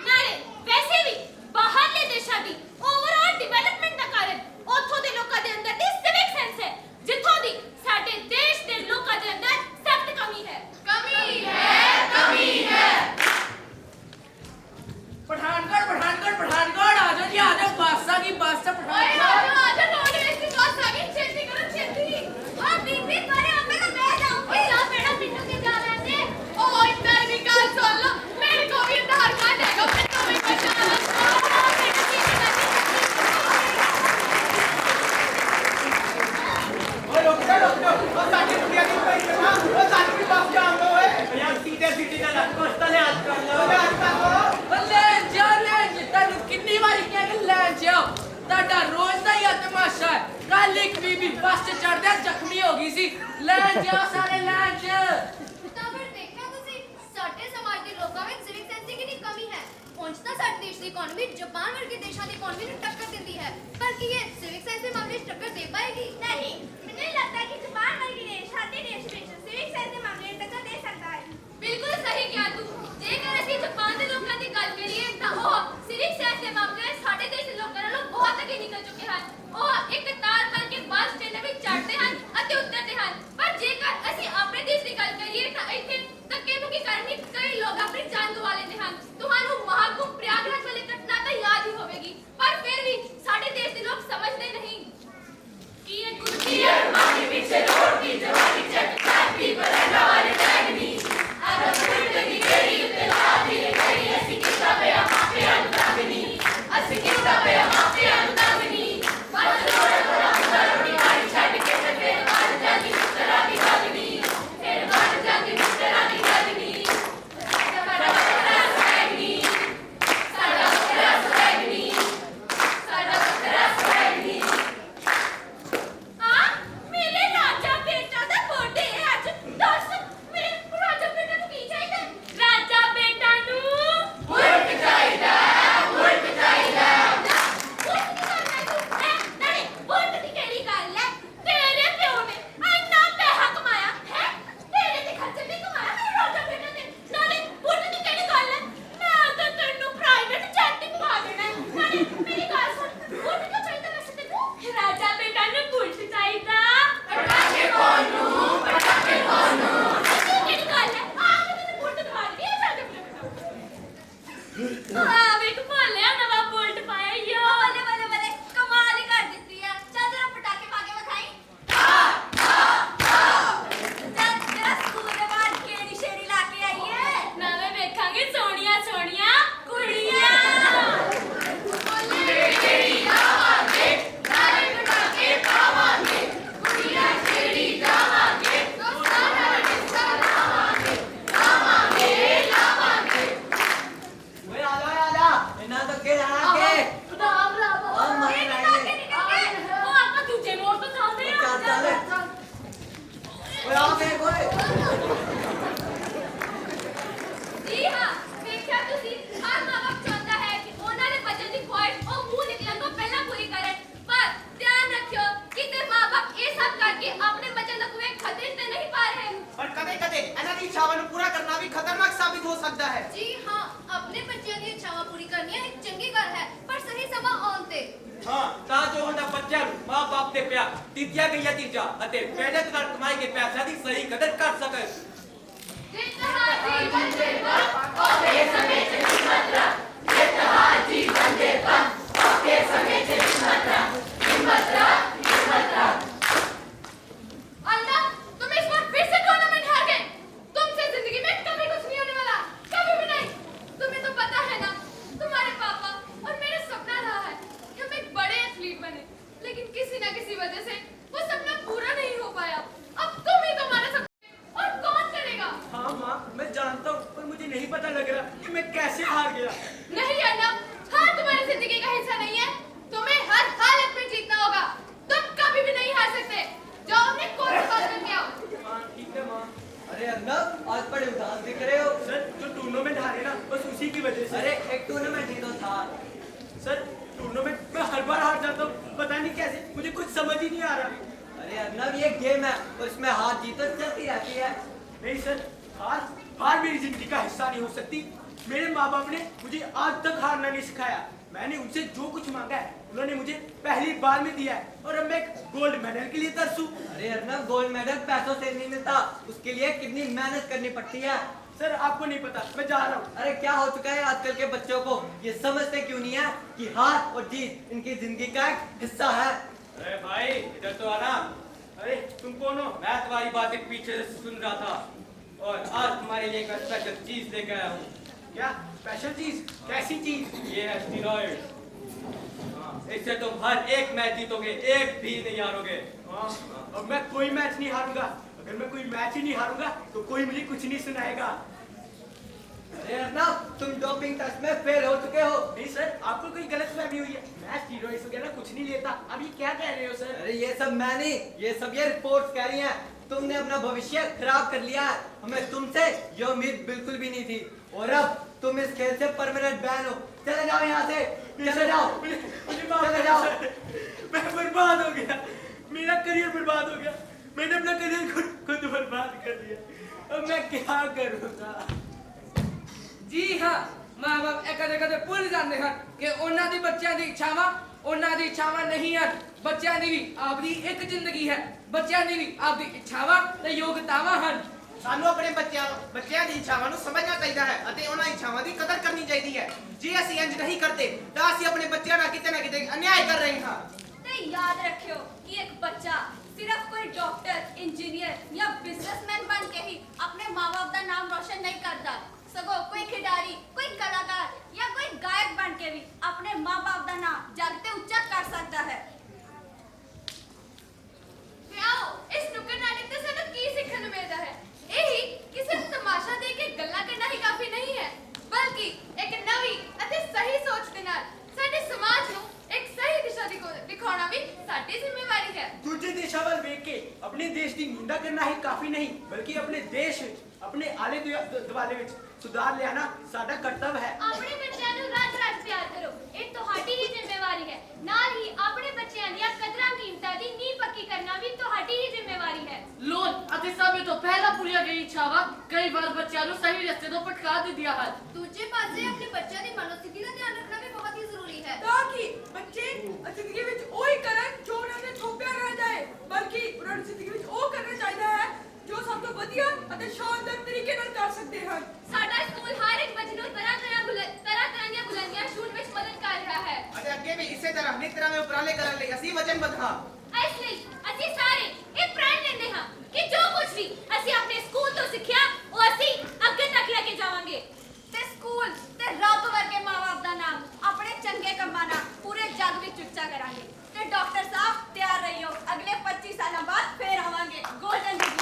ਨਾਲੇ ਵੈਸੇ ਵੀ ਬਾਹਰਲੇ ਦੇਸ਼ਾਂ ਦੀ ਓਵਰਆਲ ਡਿਵੈਲਪਮੈਂਟ ਦਾ ਕਾਰਨ ਉੱਥੋਂ ਦੇ ਲੋਕਾਂ ਦੇ ਅੰਦਰ ਦੀ ਸਿਵਿਕ ਸੈਂਸ ਹੈ, ਜਿੱਥੋਂ ਦੀ ਸਾਡੇ ਦੇਸ਼ ਦੇ ਲੋਕਾਂ ਦੇ ਅੰਦਰ ਸਖਤ ਕਮੀ ਹੈ। पठानकोट आ जाओ जी, आ जाओ बस आ गई, बस से पठानकोट। आजा रोडवेज की बस आ गई, छेती करो छेती। और बीबी परे हमें तो मैं जाऊंगी। जा बेटा मिन्नू के जा रहे थे। ओ इतना निकाल सुन लो, मेरे को भी आधार कार्ड है, मैं तो भी पहचान ओए रुक जा ओ साडी कुड़िया की कोई ना ओ साडी की बस जान दो ओए यार सीधे सीधे का लग कोस्ता ले हाथ कर लो बल्ले जाने तनु कितनी बारी क्या कि ले जाओ ताड़ा रोज ਦਾ ਹੀ ਤਮਾਸ਼ਾ ਹੈ। ਕੱਲ ਇੱਕ ਬੀਬੀ ਬੱਸ ਤੇ ਚੜਦਿਆਂ ਜ਼ਖਮੀ ਹੋ ਗਈ ਸੀ। ਲੈ ਜਾਓ ਸਾਰੇ ਲੈ ਜਾ। ਤਾਂ ਫਿਰ ਦੇਖਿਆ ਤੁਸੀਂ ਸਾਡੇ ਸਮਾਜ ਦੇ ਲੋਕਾਂ ਵਿੱਚ ਸਿਵਿਕ ਸੈਂਸ ਦੀ ਕਿੰਨੀ ਕਮੀ ਹੈ। ਉਂਝ ਤਾਂ ਸਾਡੇ ਦੇਸ਼ ਦੀ ਇਕਨੋਮੀ ਜਾਪਾਨ ਵਰਗੇ ਦੇਸ਼ਾਂ ਦੀ ਇਕਨੋਮੀ ਨੂੰ ਟੱਕਰ ਦਿੰਦੀ ਹੈ, ਪਰ ਕੀ ਇਹ ਸਿਵਿਕ ਸੈਂਸ ਦੇ ਮਾਮਲੇ 'ਚ ਟੱਕਰ ਦੇ ਪਾਏਗੀ? ਨਹੀਂ, ਮੈਨੂੰ ਨਹੀਂ ਲੱਗਦਾ ਕਿ ਜਾਪਾਨ ਵਰਗੇ ਦੇਸ਼ ਸਾਡੇ ਦੇਸ਼ ਵਿੱਚ ਸਿਵਿਕ ਸੈਂਸ ਦੇ ਮਾਮਲੇ 'ਚ ਟੱਕਰ ਦੇ ਸਕਦਾ ਹੈ। ਬਿਲਕੁਲ ਸਹੀ ਕਿਹਾ ਤੂੰ। ਜੇਕਰ ਅਸੀਂ ਜਾਪਾਨ ਦੇ ਲੋਕਾਂ ਦੀ ਗੱਲ ਕਰੀਏ ਤਾਂ ਉਹ ਸਿਵਿਕ ਸੈਂਸ ਦੇ ਮਾਮਲੇ 'ਚ ਸਾਡੇ ਦੇਸ਼ ਦੇ ਲੋਕਾਂ ਨਾਲੋਂ ਬਹੁਤ ਅੱਗੇ ਨਿਕਲ ਚੁੱਕੇ ਹਨ। ਉਹ ਇੱਕ ਤਾਰ ਬਣ ਕੇ ਬੱਸ ਸਟੈਂਡ ਵਿੱਚ ਚੜ੍ਹਦੇ ਹਨ ਅਤੇ ਉਤਰਦੇ ਹਨ, ਪਰ ਜੇਕਰ ਅਸੀਂ ਆਪਣੇ ਦੇਸ਼ ਦੀ ਗੱਲ ਕਰੀਏ ਤਾਂ ਇੱਥੇ ਧੱਕੇ ਮੁੱਕੀ ਕਰਨ ਲਈ ਕਈ ਲੋਕ ਆਪਣੀ ਜਾਨ ਗਵਾ ਲੈਂਦੇ ਹਨ। ਤੁਹਾਨੂੰ ਮਹਾਕੁੰਭ ਪ੍ਰਯਾਗਰਾਜ ਵਾਲੀ ਘਟਨਾ ਤਾਂ ਯਾਦ ਹੀ ਹੋਵੇਗੀ, ਪਰ ਫਿਰ ਵੀ ਸਾਡੇ ਦੇਸ਼ ਦੇ ਲੋਕ ਸਮਝਦੇ ਨਹੀਂ ਕਿ ਇਹ ਕੁਰਸੀ ਹੈ ਮਾਰੀ ਪਿੱਛੇ ਰੋਡ ਦੀ ਜਵਾਨੀ ਚੱਕ ਚਾਹਤੀ ਬਰੰਡਾ ਵਾਲੇ ਟੈਗਨੀ ਅਰ ਜ਼ਿੰਦਗੀ ਗਈ ਉੱਤੇ ਲਾਦੀ ਗਈ ਅਸੀਂ ਕਿੱਦਾਂ ਪਿਆ ਮਾਪਿਆਂ ਨੂੰ ਤੰਗਨੀ ਅਸੀਂ ਕਿੱਦਾਂ ਪਿਆ ਮਾਪਿਆਂ ਨੂੰ ਤੰਗਨੀ ਬਸ ਰੋੜ ਥੋੜਾ ਹੁੰਦਾ ਰੋੜੀ ਮਾਰੀ ਛੱਡ ਕੇ ਤੇ ਫਿਰ ਬਣ ਜਾਂਦੀ ਮਿੱਤਰਾਂ ਦੀ ਗਗਨੀ ਫਿਰ ਬਣ ਜਾਂਦੀ ਮਿੱਤਰਾਂ ਦੀ ਗਗਨੀ ਸਾਡਾ ਵੱਖਰਾ ਸਵੈਗਨੀ ਸਾਡਾ ਵੱਖਰਾ ਸਵੈਗਨੀ ਸਾਡਾ ਵੱਖਰਾ ਸਵੈਗਨੀ ਆ ਮੇਰੇ ਰਾਜਾ ਬੇਟਾ ਦਾ ਬਰਥਡੇ ਹੈ ਅੱਜ। ਦੱਸ ਮੇਰੇ ਰਾਜਾ ਬੇਟਾ ਨੂੰ ਕੀ ਚਾਹੀਦਾ? ਰਾਜਾ ਬੇਟਾ ਨੂੰ ਮੁਲਕ ਚਾਹੀਦਾ, ਮੁਲਕ ਚਾਹੀਦਾ। ਮੁਲਕ ਦੀ ਗੱਲ ਹੈ ਤੂੰ ਹੈ ਨਾਲੇ ਮੁਲਕ ਦੀ ਕਿਹੜੀ ਗੱਲ ਹੈ? ਤੇਰੇ ਪਿਓ ਨੇ ਇੰਨਾ ਪੈਸਾ ਕਮਾਇਆ ਹੈ, ਤੇਰੇ ਤੇ ਖਰਚ ਵੀ ਕਮਾਇਆ ਮੇਰੇ ਰਾਜਾ ਬੇਟਾ ਨੇ। ਨਾਲੇ ਮੁਲਕ ਦੀ ਕਿਹੜੀ ਗੱਲ ਹੈ? ਮੈਂ ਤਾਂ ਤੈਨੂੰ ਪ੍ਰਾਈਵੇਟ ਜੈਟ ਤੇ ਪਾ ਦੇਣਾ ਹੈ। ਨਾਲੇ ਮੇਰੀ ਗੱਲ ਸੁਣ, ਮੁਲਕ ਕਿਉਂ ਚਾਹੀਦਾ ਵੈਸੇ ਤੈਨੂੰ? ਰਾਜਾ ਬੇਟਾ ਨੂੰ ਮੁਲਕ ਚਾਹੀਦਾ। ਪਟਾਕੇ ਕੌਣ ਨੂੰ, ਪਟਾਕੇ ਕੌਣ ਨੂੰ? ਤੂੰ ਕਿਹੜੀ ਗੱਲ ਹੈ? ਆ ਕੇ ਤੈਨੂੰ ਬੁਲਟ ਦਵਾ ਦੇ ਰਾਜਾ ਬੇਟਾ। ਆ ਵੇਖ ਭੋਲਿਆ ਨਵਾਂ ਬੁਲਟ ਪਾਇਆ ਯੋ। ਬੱਲੇ ਬੱਲੇ ਬੱਲੇ ਕਮਾਲ ਹੀ ਕਰ ਦਿੱਤੀ ਆ। ਚੱਲ ਜਰਾ ਪਟਾਕੇ ਪਾ ਕੇ ਵਿਖਾਈ। ਚੱਲ ਤੇਰਾ ਸਕੂਲ ਦੇ ਬਾਹਰ ਕਿਹੜੀ ਸ਼ੇਰੀ ਲਾ ਕੇ ਆਈ ਹੈ? ਨਾਲੇ ਵੇਖਾਂਗੇ ਸੋਹਣੀਆਂ ਸੋਹਣੀਆਂ ਕੁੜੀਆਂ। ਬੋਲੇ ਕਿਹੜੀ ਜਾਵਾਂਗੇ ਨਾਲੇ ਪਟਾਕੇ ਪਾਵਾਂਗੇ, ਕੁੜੀਆਂ ਕਿਹੜੀ ਜਾਵਾਂਗੇ ਦੋਸਤਾਂ ਨਾਲ ਕਿੱਸਾ ਲਾਵਾਂਗੇ ਲਾਵਾਂਗੇ ਲਾਵਾਂਗੇ। ओए आ जा इन्ना तो के जाना के ਬਰਾਵ ਬਰਾਵ और मर ਇਹ रहे ਪਟਾਕੇ ਨਿਕਲ ਗਏ। ਉਹ ਆਪਾਂ ਦੂਜੇ ਮੋੜ ਤੋਂ ਚੱਲਦੇ ਆ। ਚੱਲ ओए आ के ओए ਜੀ ਹਾਂ, ਵੇਖਿਆ ਤੁਸੀਂ ਹਰ ਮਾਂ-ਬਾਪ ਚਾਹੁੰਦਾ ਹੈ ਕਿ ਉਹਨਾਂ ਦੇ ਬੱਚੇ ਦੀ ਖੁਆਇਸ਼ ਉਹ ਮੂੰਹ ਨਿਕਲਣ ਤੋਂ ਪਹਿਲਾਂ ਪੂਰੀ ਕਰਨ, ਪਰ ਧਿਆਨ ਰੱਖਿਓ ਕਿਤੇ ਮਾਂ-ਬਾਪ ਇਹ ਸਭ ਕਰਕੇ ਆਪਣੇ ਬੱਚੇ ਦਾ ਭਵਿੱਖ ਖਤਰੇ ਤੇ ਨਹੀਂ ਪਾ ਰਹੇ। पर कदे कदे ਇਹਨਾਂ ਦੀ ਇੱਛਾਵਾਂ ਨੂੰ ਪੂਰਾ ਕਰਨਾ ਵੀ ਖਤਰਨਾਕ ਸਾਬਿਤ ਹੋ ਸਕਦਾ ਹੈ। ਜੀ ਹਾਂ, ਆਪਣੇ ਬੱਚਿਆਂ ਦੀਆਂ ਇੱਛਾਵਾਂ ਪੂਰੀ ਕਰਨੀਆਂ ਇੱਕ ਚੰਗੀ ਗੱਲ ਹੈ, ਪਰ ਸਹੀ ਸਮਾਂ ਆਉਣ ਤੇ। ਹਾਂ ਤਾਂ ਜੋ ਉਹਨਾਂ ਬੱਚਿਆਂ ਨੂੰ ਮਾਂ-ਬਾਪ ਦੇ ਪਿਆਰ ਦਿੱਤੀਆਂ ਗਈਆਂ ਚੀਜ਼ਾਂ ਅਤੇ ਮਿਹਨਤ ਨਾਲ ਕਮਾਈ ਗਏ ਪੈਸਿਆਂ ਦੀ ਸਹੀ ਕਦਰ ਕਰ ਸਕਣ। ਜਿੱਤ ਹਾਸੀ ਬੰਦੇ ਦਾ नहीं पता लग रहा कि मैं कैसे हार गया। नहीं अर्नब, हार तुम्हारी जिंदगी का हिस्सा नहीं है। तुम्हें हर हालत में जीतना होगा। तुम कभी भी नहीं हार सकते। जाओ अपने कोच से बात करके आओ। हाँ ठीक है माँ। अरे अर्नब, आज बड़े उदास दिख रहे हो। सर जो टूर्नामेंट हारे ना, बस उसी की वजह से। अरे एक टूर्नामेंट ही तो था। सर टूर्नामेंट में हर बार हार जाता हूँ, पता नहीं कैसे, मुझे कुछ समझ ही नहीं आ रहा। अरे अर्नब, ये गेम है और इसमें हार जीत तो चलती रहती है। नहीं सर, हार मेरी जिंदगी का हिस्सा नहीं हो सकती। मेरे माँ बाप ने मुझे आज तक हारना नहीं सिखाया। मैंने उनसे जो कुछ मांगा है उन्होंने मुझे पहली बार में दिया है, और अब मैं गोल्ड मेडल के लिए तरसूं। अरे अर्नब, गोल्ड मेडल पैसों से नहीं मिलता, उसके लिए कितनी मेहनत करनी पड़ती है। सर आपको नहीं पता, मैं जा रहा हूँ। अरे क्या हो चुका है आजकल के बच्चों को, ये समझते क्यों नहीं है कि हार और जीत इनकी जिंदगी का एक हिस्सा है। अरे भाई इधर तो आना। अरे तुम कौन हो? मैं तुम्हारी बातें पीछे से सुन रहा था और आज तुम्हारे लिए एक स्पेशल चीज लेकर आया हूँ। क्या स्पेशल चीज? कैसी चीज? ये है स्टीरॉइड। इससे तुम हर एक मैच जीतोगे, एक भी नहीं हारोगे। अब मैं कोई मैच नहीं हारूंगा। अगर मैं कोई मैच ही नहीं हारूंगा तो कोई मुझे कुछ नहीं सुनाएगा। अरे अर्नब, तुम डोपिंग टेस्ट में फेल हो चुके हो। नहीं सर, आपको कोई गलतफहमी हुई है। मैं स्टीरॉइड्स वगैरह कुछ नहीं लेता। अभी क्या कह रहे हो सर? अरे ये सब मैं नहीं, ये सब ये रिपोर्ट्स कह रही हैं। तुमने अपना भविष्य खराब कर लिया है। हमें तुमसे ये उम्मीद बिल्कुल भी नहीं थी, और अब तुम इस खेल से परमानेंट बैन हो। चले जाओ यहाँ से, चले जाओ, चले जाओ। मैं बर्बाद हो गया, मेरा करियर बर्बाद हो गया। मैंने अपना करियर खुद बर्बाद कर लिया। अब मैं क्या करूँगा? जी हाँ, माँ बाप कदे भुल जाते हैं कि उन्होंने बच्चों की इच्छावां ਉਹਨਾਂ ਦੀ ਇੱਛਾਵਾਂ ਨਹੀਂ ਹਨ। ਬੱਚਿਆਂ ਦੀ ਵੀ ਆਪਦੀ ਇੱਕ ਜ਼ਿੰਦਗੀ ਹੈ। ਬੱਚਿਆਂ ਦੀ ਵੀ ਆਪਦੀ ਇੱਛਾਵਾਂ ਤੇ ਯੋਗਤਾਵਾਂ ਹਨ। ਸਾਨੂੰ ਆਪਣੇ ਬੱਚਿਆਂ ਦੀ ਇੱਛਾਵਾਂ ਨੂੰ ਸਮਝਣਾ ਚਾਹੀਦਾ ਹੈ ਅਤੇ ਉਹਨਾਂ ਇੱਛਾਵਾਂ ਦੀ ਕਦਰ ਕਰਨੀ ਚਾਹੀਦੀ ਹੈ। ਜੇ ਅਸੀਂ ਇੰਜ ਨਹੀਂ ਕਰਦੇ ਤਾਂ ਅਸੀਂ ਆਪਣੇ ਬੱਚਿਆਂ ਨਾਲ ਕਿਤੇ ਨਾ ਕਿਤੇ ਅਨਿਆਏ ਕਰ ਰਹੇ ਹਾਂ। ਤੇ ਯਾਦ ਰੱਖਿਓ ਕਿ ਇੱਕ ਬੱਚਾ सिर्फ कोई डॉक्टर, इंजीनियर या बिजनेसमैन बन के ही अपने माँ बाप का नाम रोशन नहीं करता, सगो कोई खिडारी, कोई कलाकार या कोई गायक बन के भी अपने माँ बाप का नाम जग ते उच्चा कर सकता है। आओ इस नुक्कड़ नाटक से सानू की सीखने को मिलता है? यही कि सिर्फ तमाशा दे के गल्ला करना ही काफी नहीं है, बल्कि एक नवी अते सही सोच के नाल साडे समाज नू एक सही दिशा दिखाना भी साडी जिम्मेवारी है। दूसरी दिशा वाल देख के अपने देश की निंदा करना ही काफी नहीं, बल्कि अपने देश अपने आले दुआले विच सुधार लियाना साडा कर्तव्य है। अपने बच्चों को रज-रज प्यार करो, ये तुहाडी ही जिम्मेवारी है। नाल ही अपने बच्चों दी कदरां कीमतां दी नींह पक्की करना भी तुहाडी ही जिम्मेवारी है। लोन ਅਤੇ ਸਭੇ ਤੋਂ ਪਹਿਲਾਂ ਪੂਰੀਆਂ ਗਈ ਇੱਛਾਵਾਂ ਕਈ ਵਾਰ ਬੱਚਿਆਂ ਨੂੰ ਸਹੀ ਰਸਤੇ ਤੋਂ ਭਟਕਾ ਦਿੰਦੀਆਂ ਹਨ। दूजे पासे अपने बच्चों की मनोस्थिति का ध्यान रखना भी बहुत ही जरूरी है, ताकि बच्चे जिंदगी ਵਿੱਚ ਉਹੀ ਕਰਨ ਜੋ ਉਹਨਾਂ ਦੇ ਥੋਪਿਆ ਰਹਿ ਜਾਏ, ਬਲਕਿ ਉਹਨਾਂ ਨੂੰ ਜ਼ਿੰਦਗੀ ਵਿੱਚ ਉਹ ਕਰਨਾ ਚਾਹੀਦਾ ਹੈ ਜੋ ਸਭ ਤੋਂ ਵਧੀਆ ਅਤੇ ਸ਼ਾਨਦਾਰ ਤਰੀਕੇ ਨਾਲ ਕਰ ਸਕਦੇ ਹਨ। साडा स्कूल हर एक बच्चे को तरह ਦੀਆਂ ਬੁਲੰਦੀਆਂ ਛੂਣ ਵਿੱਚ ਮਦਦ ਕਰ ਰਿਹਾ ਹੈ ਅਤੇ ਅੱਗੇ ਵੀ ਇਸੇ ਤਰ੍ਹਾਂ ਨਿਤ ਤਰ੍ਹਾਂ ਦੇ ਉਪਰਾਲੇ ਕਰਨ ਲਈ ਅਸੀਂ ਵਚਨਬੱਧ ਹਾਂ। ਇਸ ਲਈ ਅਸੀਂ ਸਾਰੇ ਇਹ ਪ੍ਰਣ ਲੈਂਦੇ ਹਾਂ ਕਿ ਜੋ ਕੁਝ ਵੀ ਅਸੀਂ ਆਪਣੇ ਸਕੂਲ ਤੋਂ ਸਿੱਖਿਆ ਉਹ ਅਸੀਂ ਅੱਗੇ ਤੱਕ ਲੈ ਕੇ ਜਾਵਾਂਗੇ ਤੇ ਸਕੂਲ ਤੇ ਰੱਬ ਵਰਗੇ ਮਾਂ-ਬਾਪ ਦਾ ਨਾਮ ਆਪਣੇ ਚੰਗੇ ਕੰਮਾਂ ਨਾਲ ਪੂਰੇ ਜੱਗ ਵਿੱਚ ਉੱਚਾ ਕਰਾਂਗੇ। ਤੇ ਡਾਕਟਰ ਸਾਹਿਬ ਤਿਆਰ ਰਹੀਓ, ਅਗਲੇ 25 ਸਾਲਾਂ ਬਾਅਦ ਫੇਰ ਆਵਾਂਗੇ golden degree.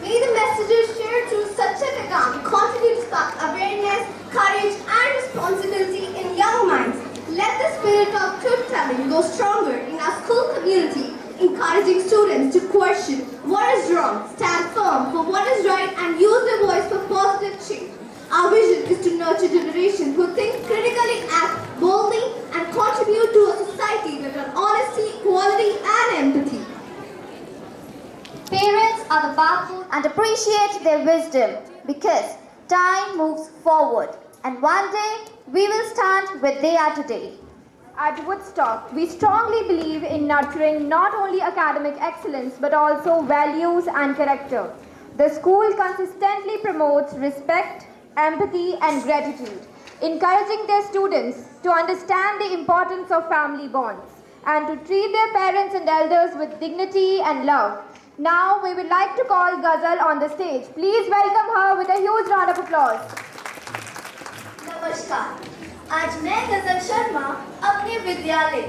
May the messages shared through such an account contribute to spark awareness, courage, and responsibility in young minds. Let the spirit of truth-telling go stronger in our school community, encouraging students to question what is wrong, stand firm for what is right, and use their voice for positive change. Our vision is to nurture generations who think critically, act boldly, and contribute to a society built on honesty, equality, and empathy. Parents are the backbone and appreciate their wisdom because time moves forward and one day we will stand where they are today. At Woodstock, we strongly believe in nurturing not only academic excellence but also values and character. The school consistently promotes respect, empathy and gratitude, encouraging their students to understand the importance of family bonds and to treat their parents and elders with dignity and love. Now we would like to call Ghazal on the stage. Please welcome her with a huge round of applause. Namaskar. आज मैं गजल शर्मा अपने विद्यालय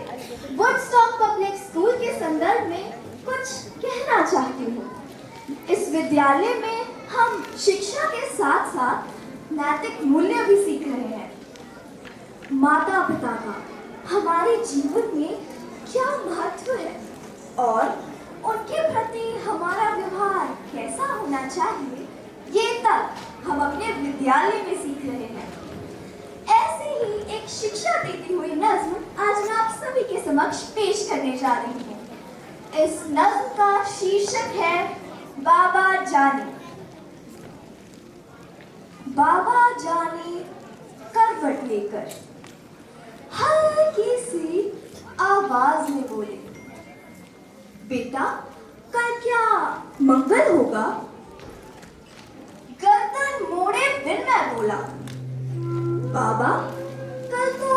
Woodstock public school के संदर्भ में कुछ कहना चाहती हूँ। इस विद्यालय में हम शिक्षा के साथ साथ नैतिक मूल्य भी सीख रहे हैं। माता पिता का हमारे जीवन में क्या महत्व है और उनके प्रति हमारा व्यवहार कैसा होना चाहिए, ये तक हम अपने विद्यालय में सीख रहे हैं। ऐसे ही एक शिक्षा देती हुई नज्म आज मैं आप सभी के समक्ष पेश करने जा रही हूँ। इस नज्म का शीर्षक है बाबा जाने। बाबा जाने करवट लेकर हल्की सी आवाज में बोले, बेटा कल क्या मंगल होगा? गर्दन मोड़े बिन मैं बोला, बाबा कल तो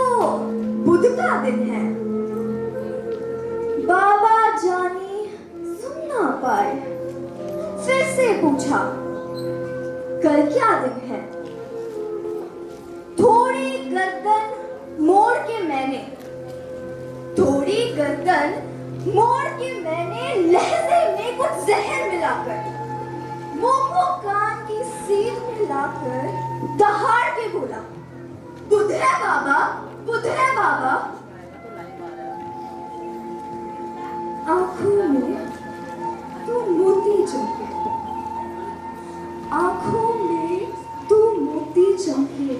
बुध का दिन है। बाबा जाने सुन ना पाए, फिर से पूछा, कल क्या दिन है? थोड़ी गर्दन मोड़ के मैंने लहजे में कुछ जहर मिलाकर मुंह को कान की सीध में लाकर दहाड़ के बोला, बुध है बाबा, बुध है बाबा। आंखों में तू मोती चमके, आंखों में तू मोती चमके,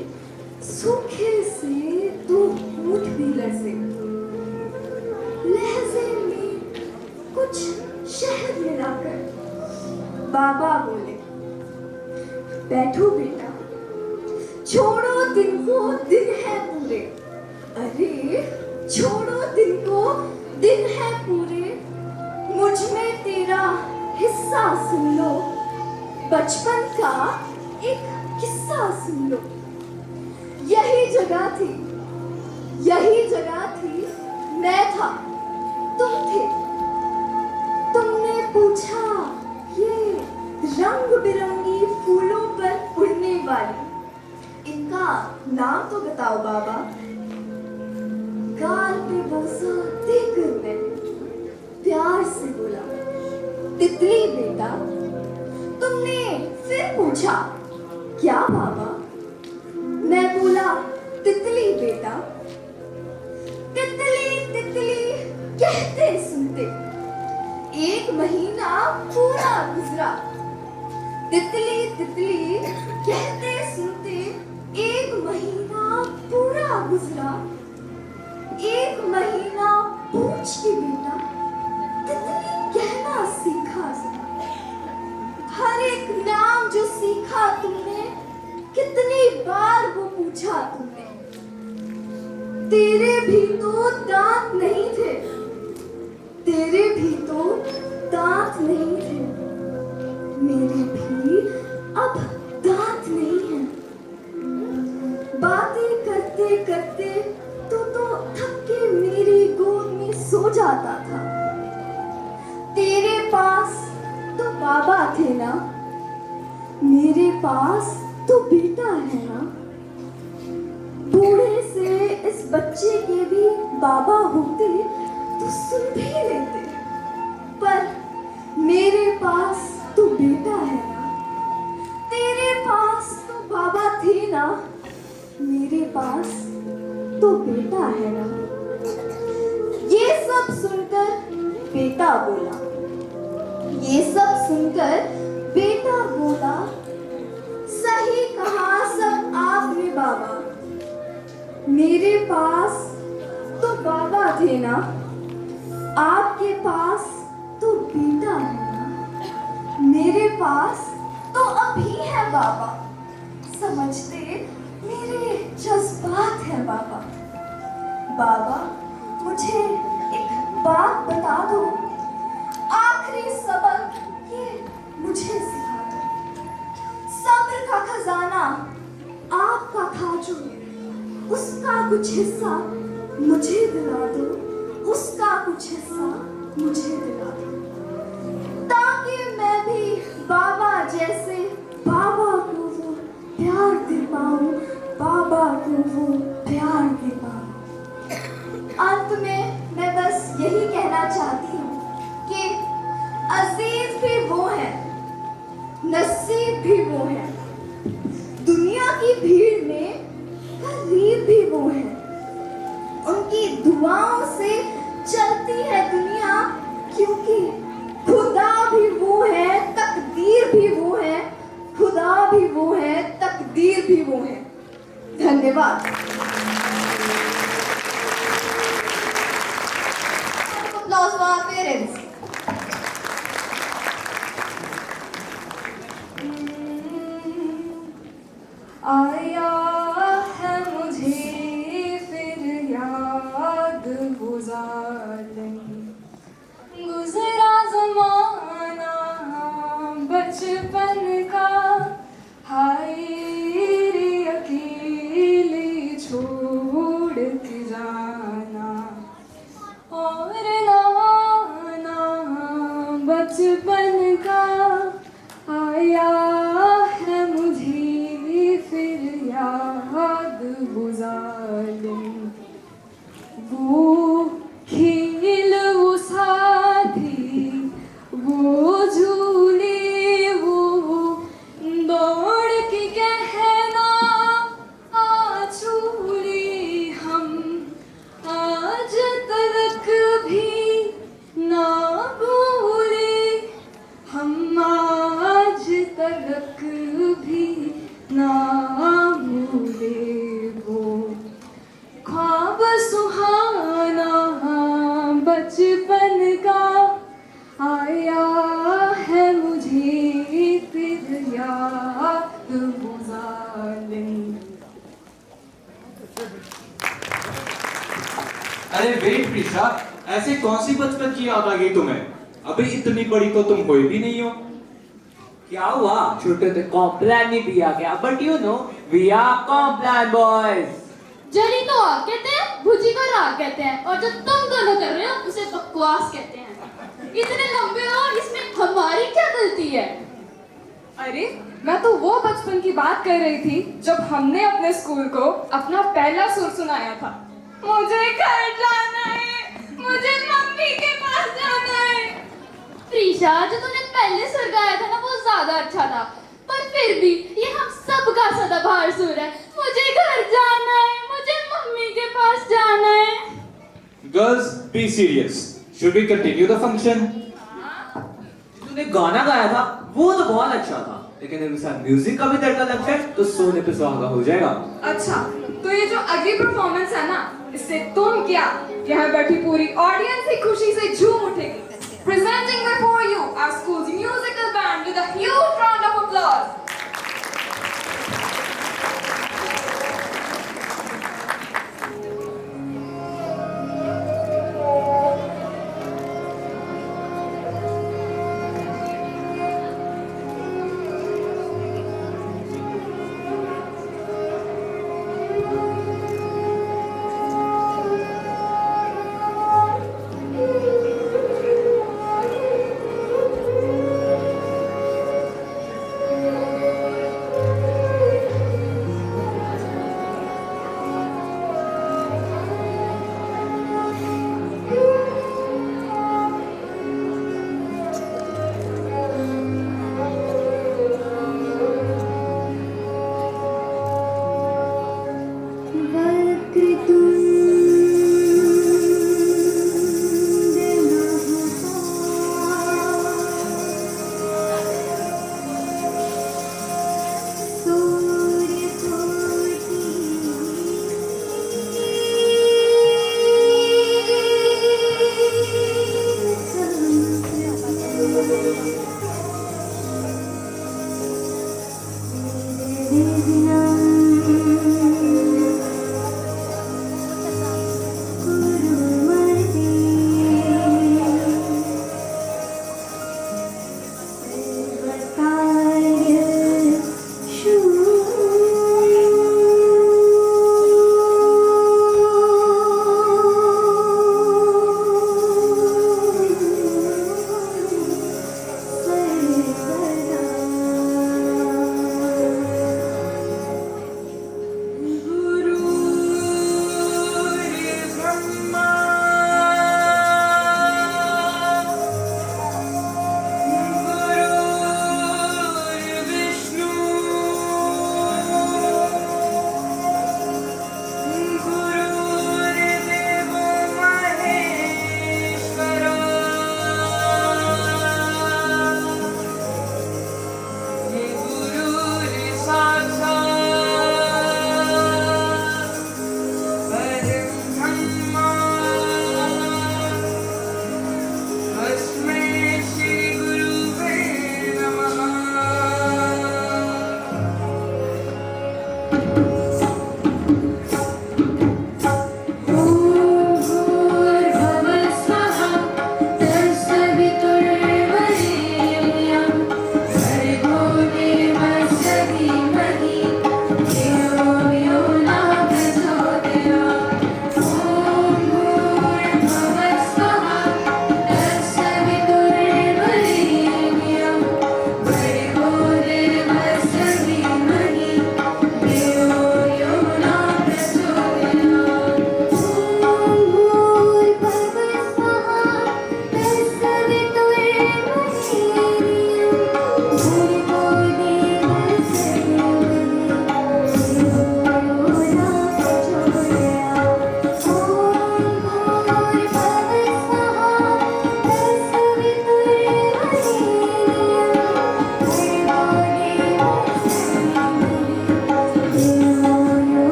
सूखे से तू होठ भी लरसे, लहजे में कुछ शहद मिलाकर बाबा बोले, बैठो बेटा, छोड़ो दिन को दिन है पूरे। अरे छोड़ो दिन को दिन है पूरे, मुझ में तेरा हिस्सा सुन लो, बचपन का एक किस्सा सुन लो। यही जगह थी, मैं था, तुम थे। तुमने पूछा ये रंग बिरंगी फूलों पर उड़ने वाली, इनका नाम तो बताओ बाबा। गाल पे बोसा देकर मैं प्यार से बोला, तितली बेटा। तुमने फिर पूछा, क्या बाबा? मैं बोला, तितली बेटा। तितली तितली कहते सुनते एक महीना पूरा गुजरा। तितली तितली कहते सुनते एक महीना पूरा गुजरा। एक महीना पूछ के बेटा तितली कहना सीखा। हर एक नाम जो सीखा तुमने, कितनी बार वो पूछा तुमने। तेरे भी तो दांत नहीं थे, तेरे भी तो दांत नहीं थे, मेरे भी अब दांत नहीं है। बातें करते करते तो थक के मेरी गोद में सो जाता था। तेरे पास तो बाबा थे ना, मेरे पास तो बेटा है ना। बूढ़े से इस बच्चे के भी बाबा होते तो सुन भी लेते, पर मेरे पास तो बेटा है ना। तेरे पास तो बाबा थे ना, मेरे पास तो बेटा है ना। ये सब सुनकर बेटा बोला, ये सब सुनकर बेटा बोला, सही कहा सब आपने बाबा। मेरे पास तो बाबा थे ना, आपके पास तो बेटा है ना। मेरे पास तो अभी है बाबा, समझते मेरे जज्बात है बाबा। बाबा मुझे एक बात बता दो, आखिरी सबक ये मुझे सिखा दो। सब्र का खजाना आपका था जो, उसका कुछ हिस्सा मुझे दिला दो, उसका कुछ हिस्सा मुझे दिला दो, ताकि मैं भी बाबा जैसे बाबा को वो प्यार दे पाऊं, बाबा को वो प्यार के पार। अंत में मैं बस यही कहना चाहती हूँ कि अजीज भी वो हैं, नसीब भी वो हैं, दुनिया की भीड़ में करीब भी वो हैं। उनकी दुआओं से चलती है दुनिया, क्योंकि खुदा भी वो है, तकदीर भी वो है, खुदा भी वो है, तकदीर भी वो है। धन्यवाद। Applause for our parents. आया है मुझे फिर याद गुज़ार, गुज़रा ज़माना बचपन का, हाय रे अकेले छोड़ के जाना, और ना बचपन का आया है मुझे फिर याद गुज़ार। वो खेल वो साथी वो झूले वो दौड़ के कहना आछूले, हम आज तक भी ना भूले, हम आज तक भी ना भूले। वो ख्वाब सुहाना बचपन का आया है मुझे फिर याद गुज़ार। अरे वेट प्रीशा, ऐसे कौन सी बचपन की याद आ गई तुम्हें? अभी इतनी बड़ी तो तुम कोई भी नहीं हो। क्या हुआ? छोटे तो कॉम्प्लान नहीं दिया गया, but you know we are Complan boys. जली को आग कहते हैं, भुजी को राग कहते हैं, और जो तुम दोनों कर रहे हो उसे बकवास कहते हैं। इतने लंबे हो, इसमें हमारी क्या गलती है? अरे मैं तो वो बचपन की बात कर रही थी जब हमने अपने स्कूल को अपना पहला सुर सुनाया था। मुझे घर जाना है, मुझे मम्मी के पास जाना है। प्रीशा, जो तूने पहले सुर गाया था ना वो ज्यादा अच्छा था, पर फिर भी ये हम सबका सदाबहार सुर है। मुझे घर जाना है, मुझे मम्मी के पास जाना है। Girls, be serious. Should we continue the function? तूने गाना गाया था वो तो बहुत अच्छा था, लेकिन अगर साथ म्यूजिक का भी तड़का लग जाए तो सोने पे सुहागा हो जाएगा। अच्छा, तो ये जो अगली परफॉर्मेंस है ना, इससे तुम क्या, यहाँ बैठी पूरी ऑडियंस ही खुशी से झूम उठेगी। Presenting before you our school's musical band with a huge round of applause.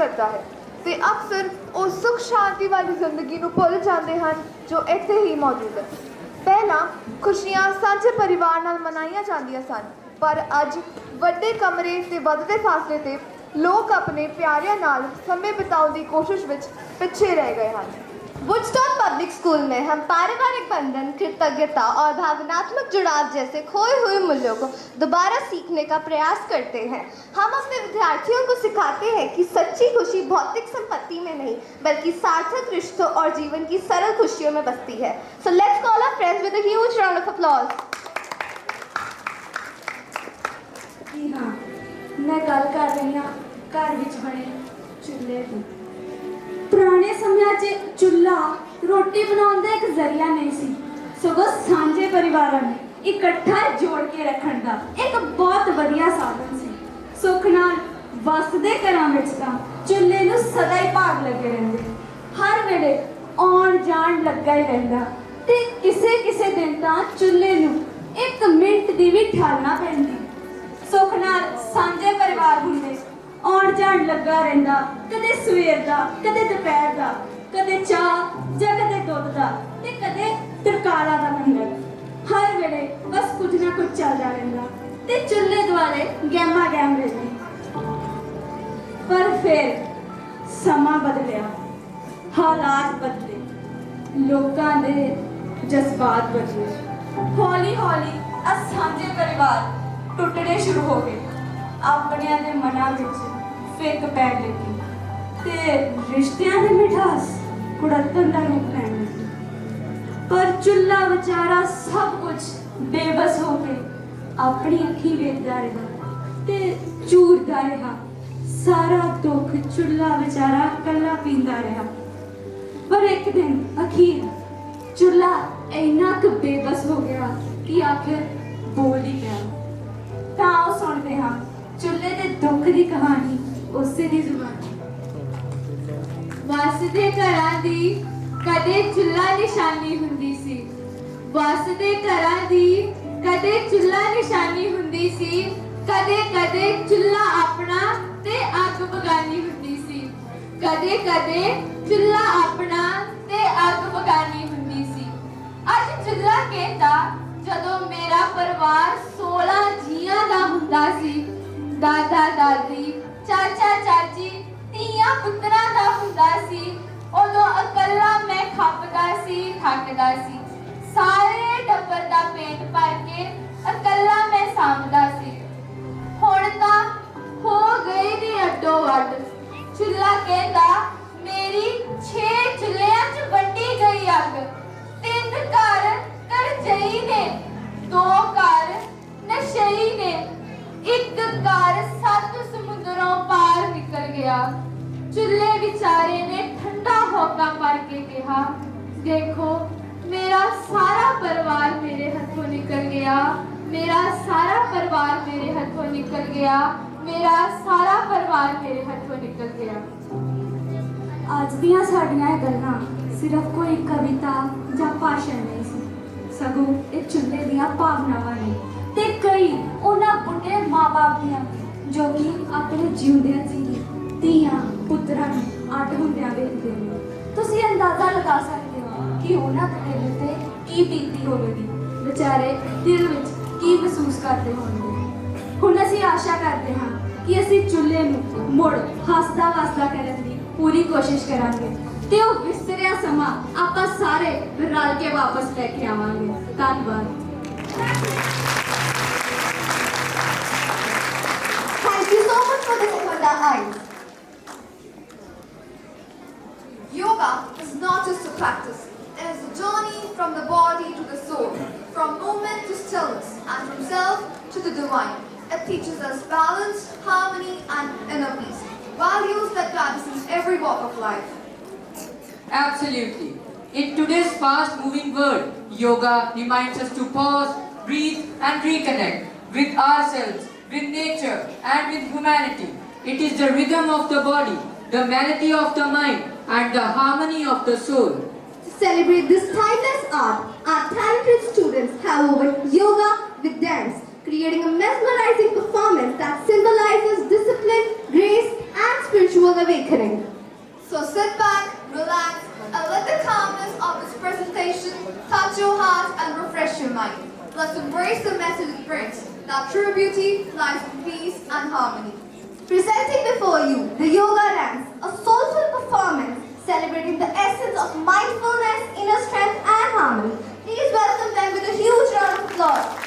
ਕਰਦਾ ਹੈ ਤੇ ਅਕਸਰ ਉਹ ਸੁੱਖ ਸ਼ਾਂਤੀ ਵਾਲੀ ਜ਼ਿੰਦਗੀ ਨੂੰ ਭੁੱਲ ਜਾਂਦੇ ਹਨ ਜੋ ਇੱਥੇ ਹੀ ਮੌਜੂਦ ਹੈ। ਪਹਿਲਾਂ ਖੁਸ਼ੀਆਂ ਸਾਂਝੇ ਪਰਿਵਾਰ ਨਾਲ ਮਨਾਈਆਂ ਜਾਂਦੀਆਂ ਸਨ, ਪਰ ਅੱਜ ਵੱਡੇ ਕਮਰੇ ਤੇ ਵੱਧਦੇ ਫਾਸਲੇ ਤੇ ਲੋਕ ਆਪਣੇ ਪਿਆਰਿਆਂ ਨਾਲ समय बिताने की कोशिश में पीछे रह गए हैं। वुडस्टॉक पब्लिक स्कूल में हम पारिवारिक बंधन, कृतज्ञता और भावनात्मक जुड़ाव जैसे खोए हुए मूल्यों को दोबारा सीखने का प्रयास करते हैं। हम अपने विद्यार्थियों को सिखाते हैं कि सच्ची खुशी भौतिक संपत्ति में नहीं बल्कि सार्थक रिश्तों और जीवन की सरल खुशियों में बसती है। So let's call our friends with a huge round of applause. जी हाँ, मैं गल कर रही हाँ घर विच बने चूल्हे की। पुराने समय 'च चूल्हा रोटी बनाने का एक जरिया नहीं सी, सगों सांझे परिवारों ने इकट्ठा जोड़ के रखने का एक बहुत वधिया साधन सी। सुख नाल वसदे घरां विच तां चूल्हे नूं सदा ही भाग लगे रहिंदे, हर वेले आउण जाण लगा ही रहिंदा ते किसे किसे दिन तां चूल्हे नूं एक मिनट दी भी ठहरना पैंदी। सुख नाल सांझे परिवार हुंदे, आउण जाण लगा रहिंदा, कदे सवेर दा, कदे दोपहर दा, कदे चाह जां कदे दुध दा ते कदे तरकारा दा लंगर। हर वेले बस कुछ ना कुछ चलदा रहिंदा ते चुल्हे दुआले गैमा गैम रहिंदे। पर फिर समा बदलिया, हालात बदले, लोकां दे जज्बात बदले। हौली हौली सांझे परिवार टुटने शुरू हो गए, अपनियां दे मनां विच फिक पैण लगी ते रिश्तियां दी मिठास कुड़तन दा रूप लैण लगी। पर चुल्हा बेचारा सब कुछ बेबस हो के अपनी अखी वेखदा रहा ते चूरदा रहा। सारा दुख चुल्हा बेचारा कल्ला पींदा रहा। पर एक दिन अखीर चुल्हा इन्ना क बेबस हो गया कि आखिर बोल ही गया। ताओ सुनते हाँ चुल्हे दे दुख दी कहानी उसे दी जुबानी। वसदे घरां दी कदे चुल्हा निशानी हुंदी सी, वसदे घरां दी कदे चुल्हा निशानी हुंदी सी, कदे कदे चुल्हा अपना ते अग बगानी हुंदी सी, कदे कदे चुल्हा अपना ते अग बगानी हुंदी सी। अज चुल्हा कहता जदों मेरा परिवार 16 जियां दा हुंदा सी, दादा दादी चाचा चाची धीआं पुत्तरां दा हुंदा सी, उदों अकल्ला मैं खपदा सी थकदा सी, सारे टब्बर दा पेट भर के अकल्ला मैं सामदा सी। हुण तां हो गए ने अड्डो अड्ड। चुल्हा कहंदा मेरी 6 चुल्हियां च वंडी गई अग, 3 घर करजई ने, 2 घर नशई ने, 1 घर 7 समुद्रों पार निकल गया। चुल्हे बेचारे ने ठंडा होका भर के कहा देखो मेरा सारा परिवार मेरे हाथों निकल गया, मेरा सारा परिवार मेरे हाथों निकल गया, मेरा सारा परिवार मेरे हाथों निकल गया। आज दियां साड़ियां गल्लां सिर्फ कोई कविता या भाषण नहीं सी, सगों एक चुल्हे दियां भावनावां ने ते कई उन्हां बुढ़े माँ बाप दियां जो कि अपने जिउंदियां सी धीआं पुत्तरां नूं अड हुंदियां वेखदे ने। तुसीं अंदाज़ा लगा सकदे हो कि उन्हां दे दिल ते की बीती होवेगी, बेचारे दिल विच की महसूस करदे होणगे। हुण असीं आशा करदे हां कि असीं चुल्हे नूं मुड़ हसदा वसदा करन दी पूरी कोशिश करांगे ते ਉਹ ਵਿਸਰਿਆ ਸਮਾਂ ਆਪਾਂ ਸਾਰੇ ਰਲ ਕੇ ਵਾਪਸ ਲੈ ਕੇ ਆਵਾਂਗੇ। ਧੰਨਵਾਦ। Thank you so much for this opened our eyes. Yoga is not just a practice. It is a journey from the body to the soul, from movement to stillness, and from self to the divine. It teaches us balance, harmony, and inner peace. Values that transcend every walk of life. Absolutely. In today's fast-moving world, yoga reminds us to pause, breathe, and reconnect with ourselves, with nature, and with humanity. It is the rhythm of the body, the melody of the mind, and the harmony of the soul. To celebrate this timeless art, our talented students have woven yoga with dance, creating a mesmerizing performance that symbolizes discipline, grace, and spiritual awakening. So sit back, relax, and let the calmness of this presentation touch your heart and refresh your mind. Let's embrace the message it brings, that true beauty lies in peace and harmony. Presenting before you the Yoga Dance, a soulful performance celebrating the essence of mindfulness, inner strength, and harmony. Please welcome them with a huge round of applause.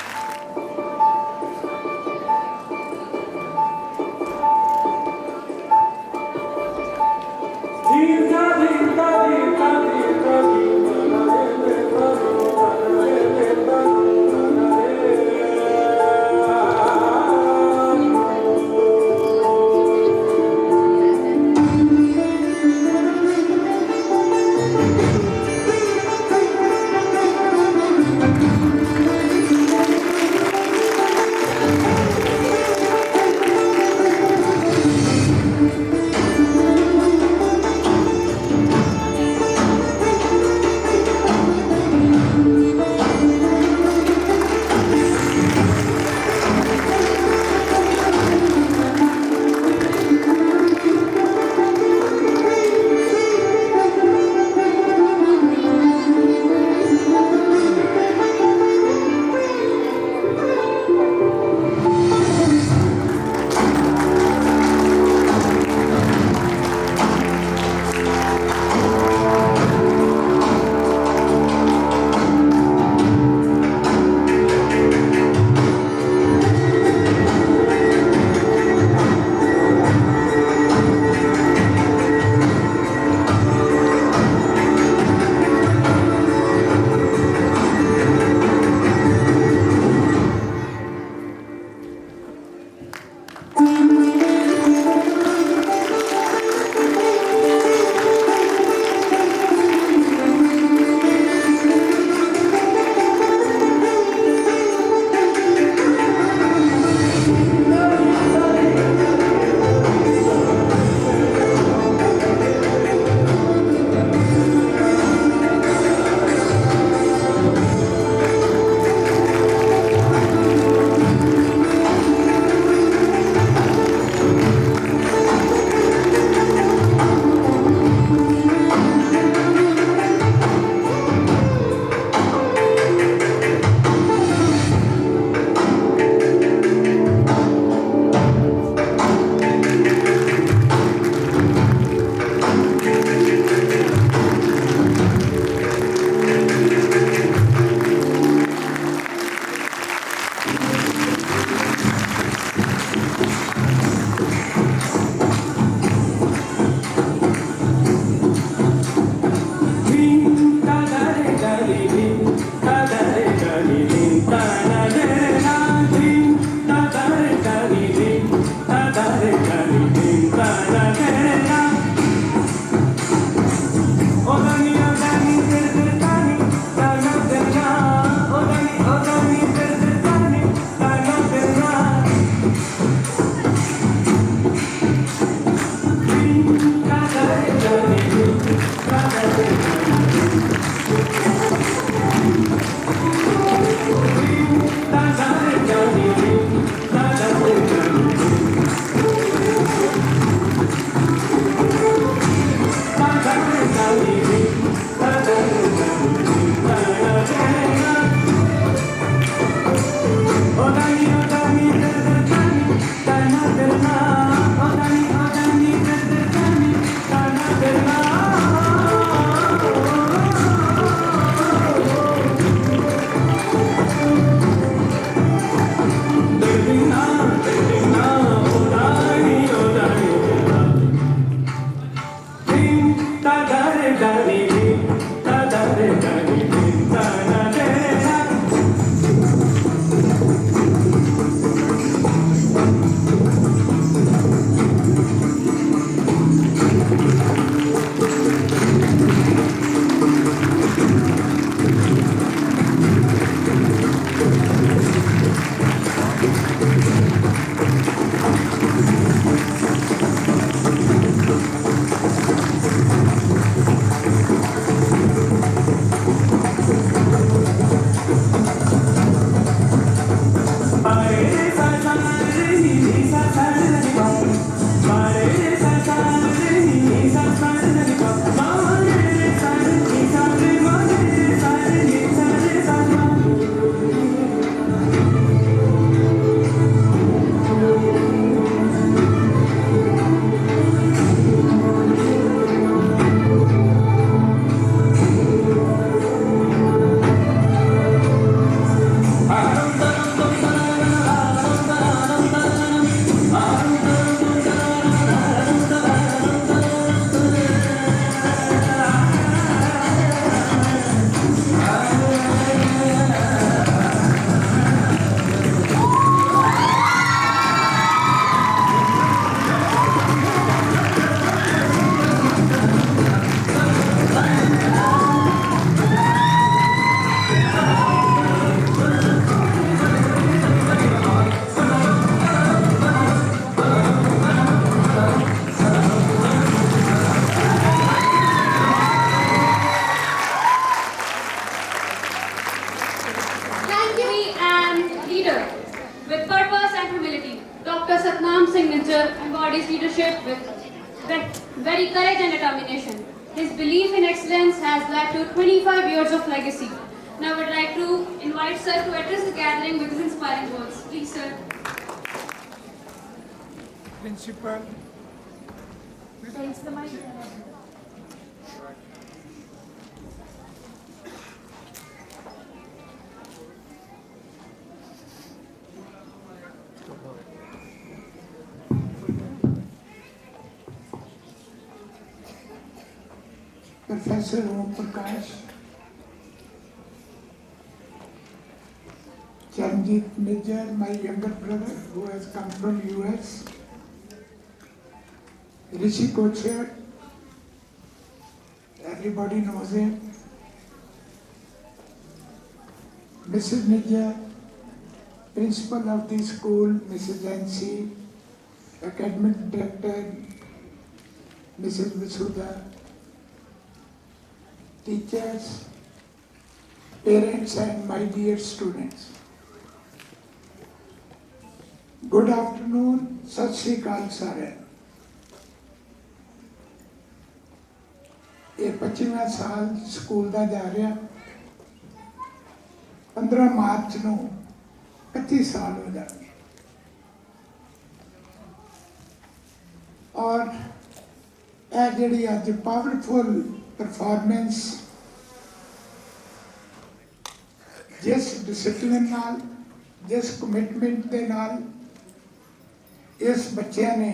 and determination. His belief in excellence has led to 25 years of legacy. Now I would like to invite Sir to address the gathering with his inspiring words. Please, Sir. Principal. Thanks, the mic. Professor Om Prakash, Charanjit Nijjar, my younger brother who has come from US, Rishi Kochhar, everybody knows him, Mrs. Nijjar, principal of the school, Mrs. Nancy, academic director, Mrs. Vasudha, teachers, parents and my dear students. Good afternoon, Sat Sri Akal सारे। ये 25वां साल school दा जा रहा, 15 मार्च ਨੂੰ 25 साल हो जाएंगे और ਇਹ ਜਿਹੜੀ ਅੱਜ ਪਾਵਰਫੁਲ परफॉर्मेंस जिस डिसिप्लिन नाल जिस कमिटमेंट के नाल इस बच्चों ने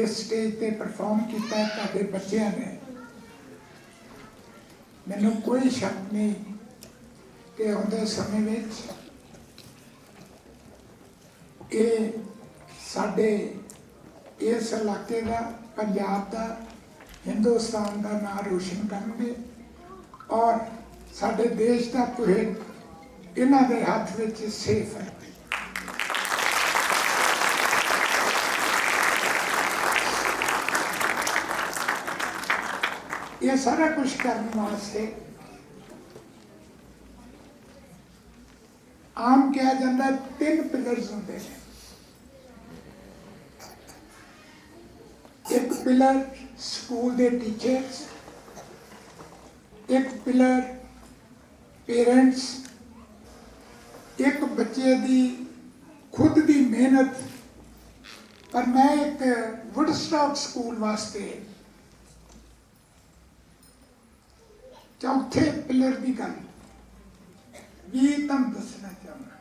इस स्टेज पे परफॉर्म किया, ताके बच्चों ने, मैनू कोई शक नहीं कि आउंदे समय विच ये साडे इस इलाके का, पंजाब का, हिंदुस्तान का नाम रोशन करेंगे और साडे देश का भविख इन्हां दे हाथ विच सेफ है। ये सारा कुछ करने वास्ते आम कहा जाता 3 पिलर्स होंगे। एक पिलर स्कूल के टीचर्स, एक पिलर पेरेंट्स, एक बच्चे की खुद की मेहनत। पर मैं एक वुडस्टॉक स्कूल वास्ते चौथे पिलर की गल भी तुम दसना चाहूँगा।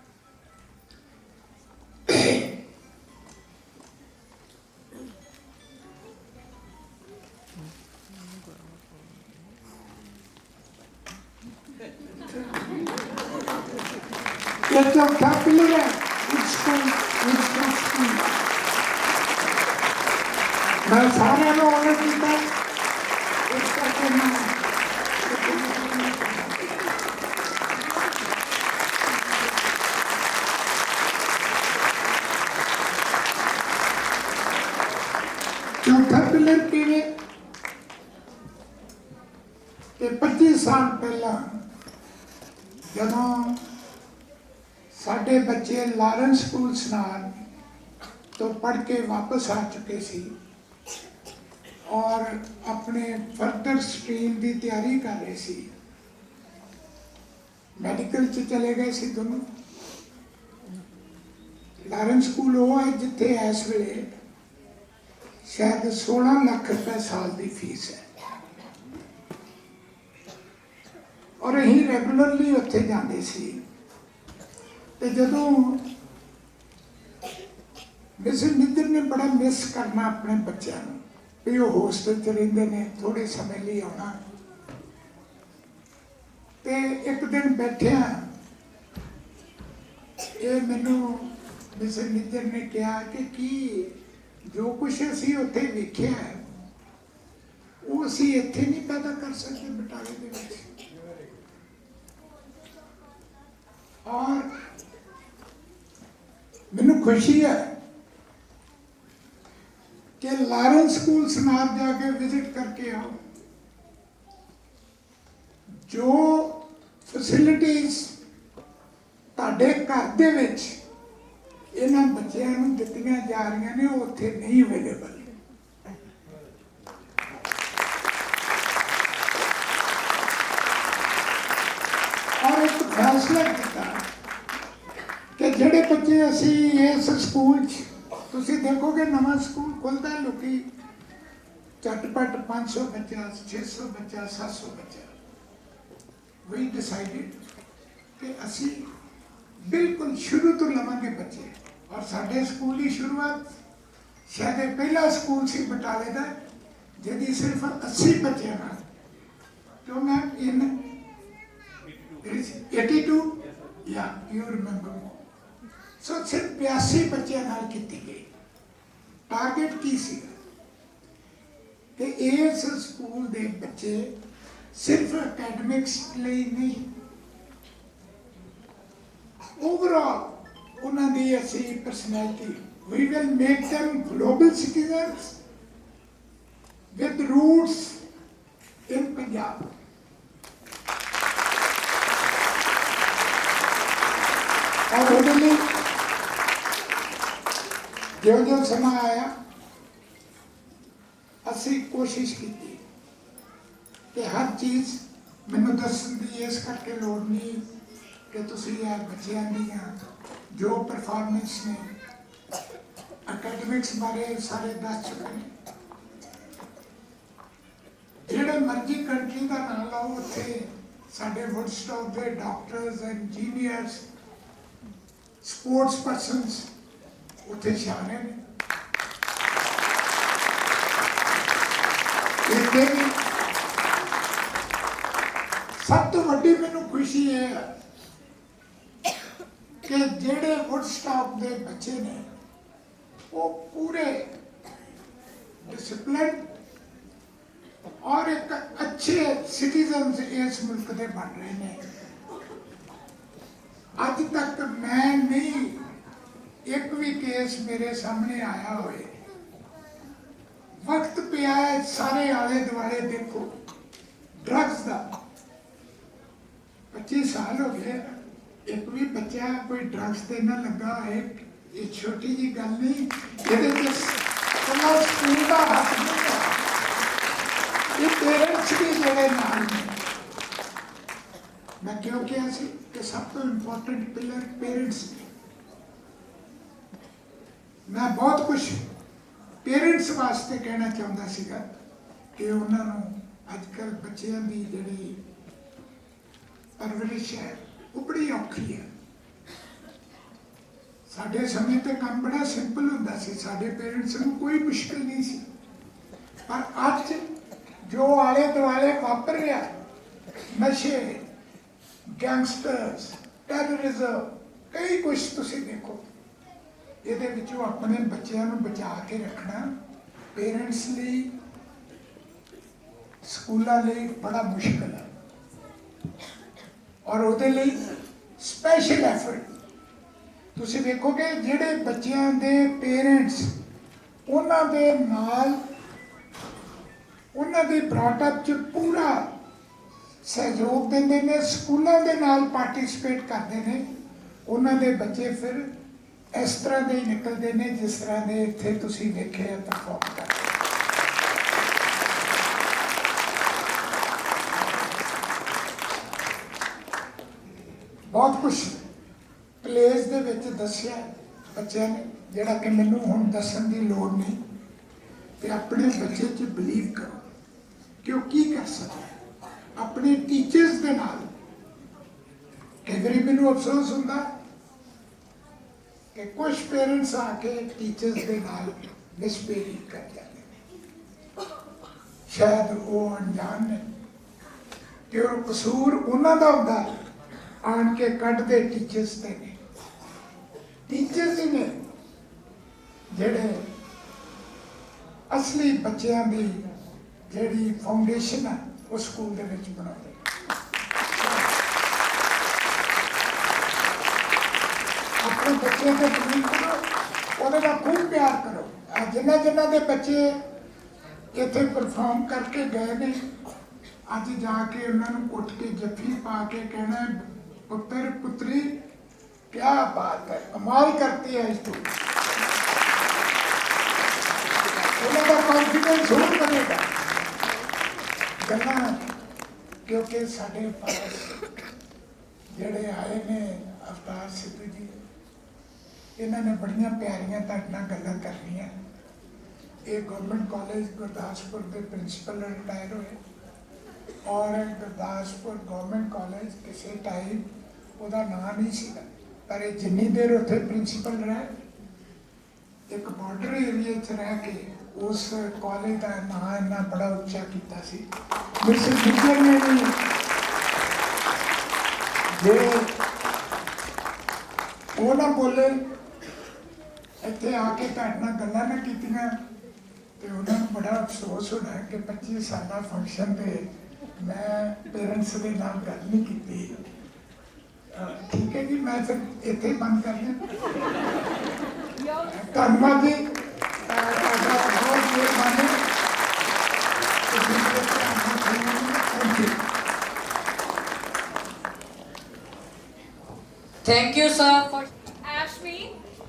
ये चौथा पिलर है मैं सारे ऑर्डर किया इसका करना चौथा पिलर किए 25 साल पहला जदों साढ़े बच्चे लारेंस स्कूल सनार तो पढ़ के वापस आ चुके सी और अपने फर्दर स्ट्रीम की तैयारी कर रहे सी। मैडिकल च चले गए सी दोनों। लारेंस स्कूल वो है जिथे इस वेले शायद 16 लाख रुपए साल की फीस है और अं रेगुलरली उत्थे जाते सी। तो जदों मिसेस निज्जर ने बड़ा मिस करना अपने बच्चों भी वो होस्टल च रहिंदे ने, थोड़े समय लिए आना। तो एक दिन बैठिया ये मैनू मिसेस निज्जर ने कहा कि जो कुछ असी उत्थे वेखिया है वो असी इत्थे नहीं पैदा कर सकते बटाले दे विच। और मैनू खुशी है कि लारेंस स्कूल सनार जाके विजिट करके आओ। जो फैसिलिटीज तुहाडे घर दे विच इन्हां बच्चिआं नूं दित्तियां जा रहीआं ने वो उत्थे नहीं अवेलेबल। फैसला किया कि जिहड़े बच्चे असी इस स्कूल तुसीं देखोगे नवां स्कूल खुलदा है लोकी झटपट 500 बच्चा 600 बच्चा 700 बच्चा वी डिसाइडेड कि असी बिल्कुल शुरू तो लवांगे बच्चे और साडे स्कूल की शुरुआत शायद पहला स्कूल सी बटाले का जिहदी सिर्फ 80 बच्चे नाल तो मैं इन 82 या यू रिमेंबर सो सिर्फ 82 बच्चे नाल कीती गई टारगेट की सी कि इस स्कूल के बच्चे सिर्फ अकैडमिक्स लिए नहीं ओवरऑल उन्होंने असी personality we will make them global citizens with roots in Punjab. और ਉਹਦੇ ਲਈ ਜਿਉਂ-ਜਿਉਂ ਸਮਾਂ ਆਇਆ ਅਸੀਂ ਕੋਸ਼ਿਸ਼ ਕੀਤੀ ਕਿ ਹਰ ਚੀਜ਼ ਮੈਨੂੰ ਦੱਸਣ ਦੀ ਇਸ ਕਰਕੇ ਲੋੜ ਨਹੀਂ ਕਿ ਤੁਸੀਂ ਇਹ ਬੱਚਿਆਂ ਦੀਆਂ ਜੋ ਪਰਫਾਰਮੈਂਸ ਨੇ ਅਕੈਡਮਿਕਸ ਬਾਰੇ ਸਾਰੇ ਦੱਸ ਚੁੱਕੇ ਨੇ ਜਿਹੜੇ ਮਰਜ਼ੀ ਕੰਟਰੀ ਦਾ ਨਾਮ ਲਾਓ ਉੱਥੇ ਸਾਡੇ ਵੁੱਡਸਟੌਕ ਦੇ ਡਾਕਟਰਸ ਇੰਜੀਨੀਅਰਸ ਸਪੋਰਟਸ ਪਰਸਨਸ ਉੱਥੇ ਸ਼ਾਮਿਲ ਨੇ ਇੱਥੇ ਸਭ ਤੋਂ ਵੱਡੀ ਮੈਨੂੰ ਖੁਸ਼ੀ ਇਹ ਹੈ ਕਿ ਜਿਹੜੇ ਵੁੱਡਸਟੌਕ ਦੇ ਬੱਚੇ ਨੇ ਉਹ ਪੂਰੇ डिसिप्लिन और एक अच्छे सिटीजन इस मुल्क के बन रहे हैं। अज तक मैं नहीं एक भी केस मेरे सामने आया होए वक्त पे आए सारे आले दुआले देखो ड्रग्स का 25 साल हो गए एक भी बच्चा कोई ड्रग्स से ना लगा है ये छोटी जी गल नहीं ये स्कूल का हक नहीं है ये पेरेंट्स भी जोड़े नाल ने मैं क्यों कहा सी कि सब तो इंपॉर्टेंट पिलर पेरेंट्स ने मैं बहुत कुछ पेरेंट्स वास्ते कहना चाहता सीगा कि उन्होंने अजकल बच्चों की जिहड़ी परवरिश है वो बड़ी औखी है। साडे समय ते काम बड़ा सिंपल हुंदा सी साडे पेरेंट्स नूं कोई मुश्किल नहीं सी पर अज जो आले दुआले वापर रहा नशे गैंगस्टर्स टैररिज्म कई कुछ तुसीं देखो ये अपने बच्चों को बचा के रखना पेरेंट्स लिए स्कूलों लिए बड़ा मुश्किल है और वो स्पैशल एफर्ट तुसीं देखोगे जिहड़े बच्चों के पेरेंट्स उन्हां दे नाल उन्होंने ब्रॉटअप च पूरा सहयोग देंगे ने स्कूलों के नाल पार्टिसिपेट करते हैं उन्होंने बच्चे फिर इस तरह के निकलते हैं जिस तरह के इतने तुसीं देखे परफॉर्म करते बहुत कुछ प्लेस दे विच दस्सिया बच्चों ने जिहड़ा कि मैनूं हुण दस्सण की लोड़ नहीं ते अपने बच्चे च बिलीव करो कि वो की कर सकता अपने टीचर्स के नाल। कई बार मैनूं अफसोस हुंदा कि कुछ पेरेंट्स आके टीचर्स के नाल मिसबिहेव कर जाते शायद वो अनजान ने कि वो कसूर उन्हां दा हुंदा आन के कढ़दे टीचर्स ते ने टीचर्स ही ने जिहड़े असली बच्चों की जिहड़ी फाउंडेशन है वो स्कूल दे विच बनाउंदे अपने बच्चे को बिलीव करो उहदे नाल खूब प्यार करो। जिन्हां जिन्हां दे बच्चे इत्थे परफॉर्म करके गए ने अज जाके उन्होंने कुट के जफ्फी पा के कहना पुत्र पुत्री क्या बात है कमाल करती है तू उनका कॉन्फिडेंस हो करेगा गल्लां क्योंकि साढ़े पास ਜਿਹੜੇ ਆਏ ਨੇ ਅਵਤਾਰ ਸਿੱਧੂ ਜੀ, ਇਹਨਾਂ ਨੇ ਬੜੀਆਂ ਪਿਆਰੀਆਂ ਤੁਹਾਡੇ ਨਾਲ ਗੱਲਾਂ ਕਰਨੀਆਂ। ਇਹ ਗਵਰਨਮੈਂਟ ਕਾਲਜ ਗੁਰਦਾਸਪੁਰ ਦੇ ਪ੍ਰਿੰਸੀਪਲ ਰਿਟਾਇਰ ਹੋਏ, ਔਰ ਗੁਰਦਾਸਪੁਰ ਗਵਰਨਮੈਂਟ ਕਾਲਜ ਕਿਸੇ ਟਾਈਮ ਉਹਦਾ ਨਾਂ ਨਹੀਂ ਸੀਗਾ, ਪਰ ਇਹ ਜਿੰਨੀ ਦੇਰ ਉੱਥੇ ਪ੍ਰਿੰਸੀਪਲ ਰਹੇ, ਇੱਕ ਬਾਰਡਰ ਏਰੀਆ 'ਚ ਰਹਿ ਕੇ ਉਸ ਕਾਲਜ ਦਾ ਨਾਂ ਇੰਨਾ ਬੜਾ ਉੱਚਾ ਕੀਤਾ ਸੀ। ਮਿਸਿਸ ਨਿੱਜਰ ਨੇ ਵੀ ਜੇ ਉਹ ਨਾ ਬੋਲੇ, ਇੱਥੇ ਆ ਕੇ ਤੁਹਾਡੇ ਨਾਲ ਗੱਲਾਂ ਨਾ ਕੀਤੀਆਂ, ਤੇ ਉਹਨਾਂ ਨੂੰ ਬੜਾ ਅਫਸੋਸ ਹੋਣਾ ਕਿ 25 ਸਾਲਾ ਫੰਕਸ਼ਨ ਤੇ ਮੈਂ ਪੇਰੈਂਟਸ ਦੇ ਨਾਲ ਗੱਲ ਨਹੀਂ ਕੀਤੀ। ਠੀਕ ਹੈ ਜੀ, ਮੈਂ ਫਿਰ ਇੱਥੇ ਬੰਦ ਕਰ ਦਿਆਂ। ਧੰਨਵਾਦ ਜੀ, ਤੁਹਾਡਾ ਬਹੁਤ ਮਿਹਰਬਾਨੀ। Thank you, sir. For Ashmi,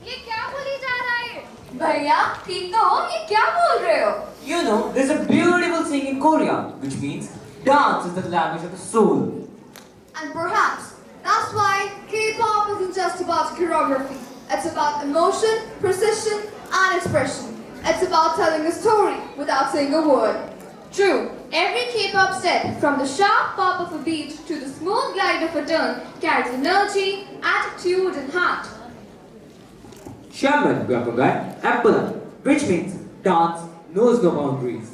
ये क्या बोली जा रहा है? भैया ठीक तो हो? ये क्या बोल रहे हो? You know, there's a beautiful saying in Korea, which means dance is the language of the soul. And perhaps that's why K-pop isn't just about choreography. It's about emotion, precision, and expression. It's about telling a story without saying a word. True, every K-pop step, from the sharp pop of a beat to the smooth glide of a turn, carries energy, attitude, and heart. Shaman Gyapagat Appalam, which means dance knows no boundaries.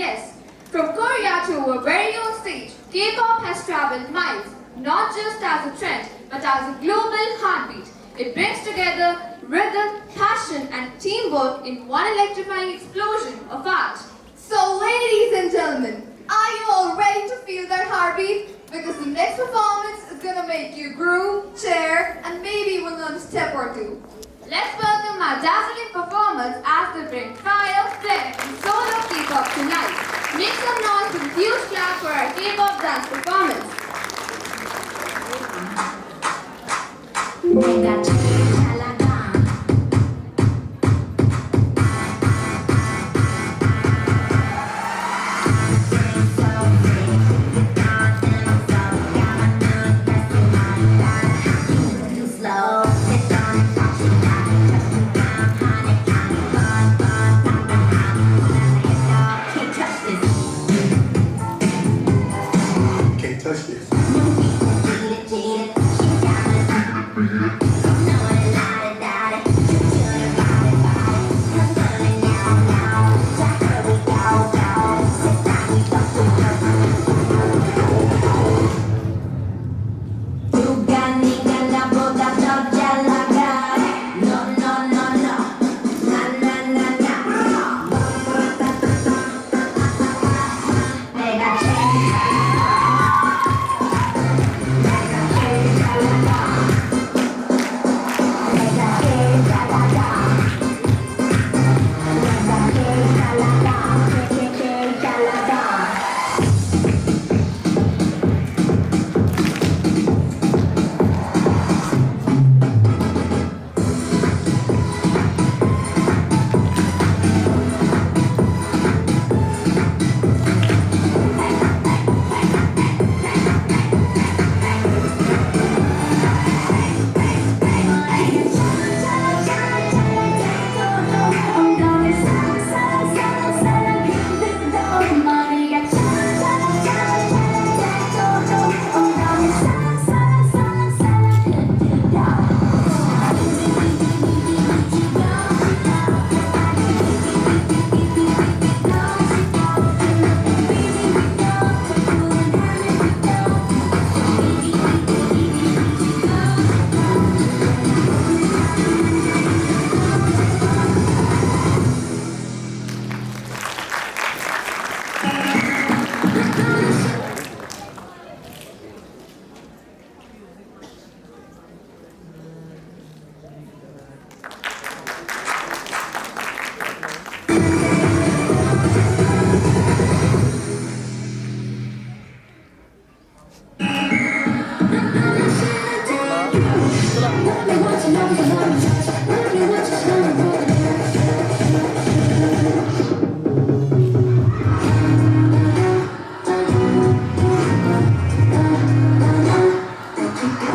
Yes, from Korea to our very own stage, K-pop has traveled miles, not just as a trend, but as a global heartbeat. It brings together rhythm, passion, and teamwork in one electrifying explosion of art. So, ladies and gentlemen, are you all ready to feel that heartbeat? Because the next performance is gonna make you groove, cheer, and maybe even learn a step or two. Let's welcome our dazzling performers as they bring fire, flair, and soul of K-pop tonight. Make some noise with a huge clap for our K-pop dance performance.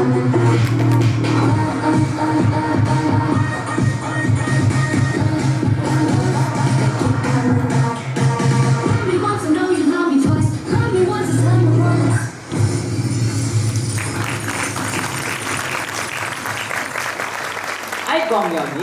Ay, Gong Yami,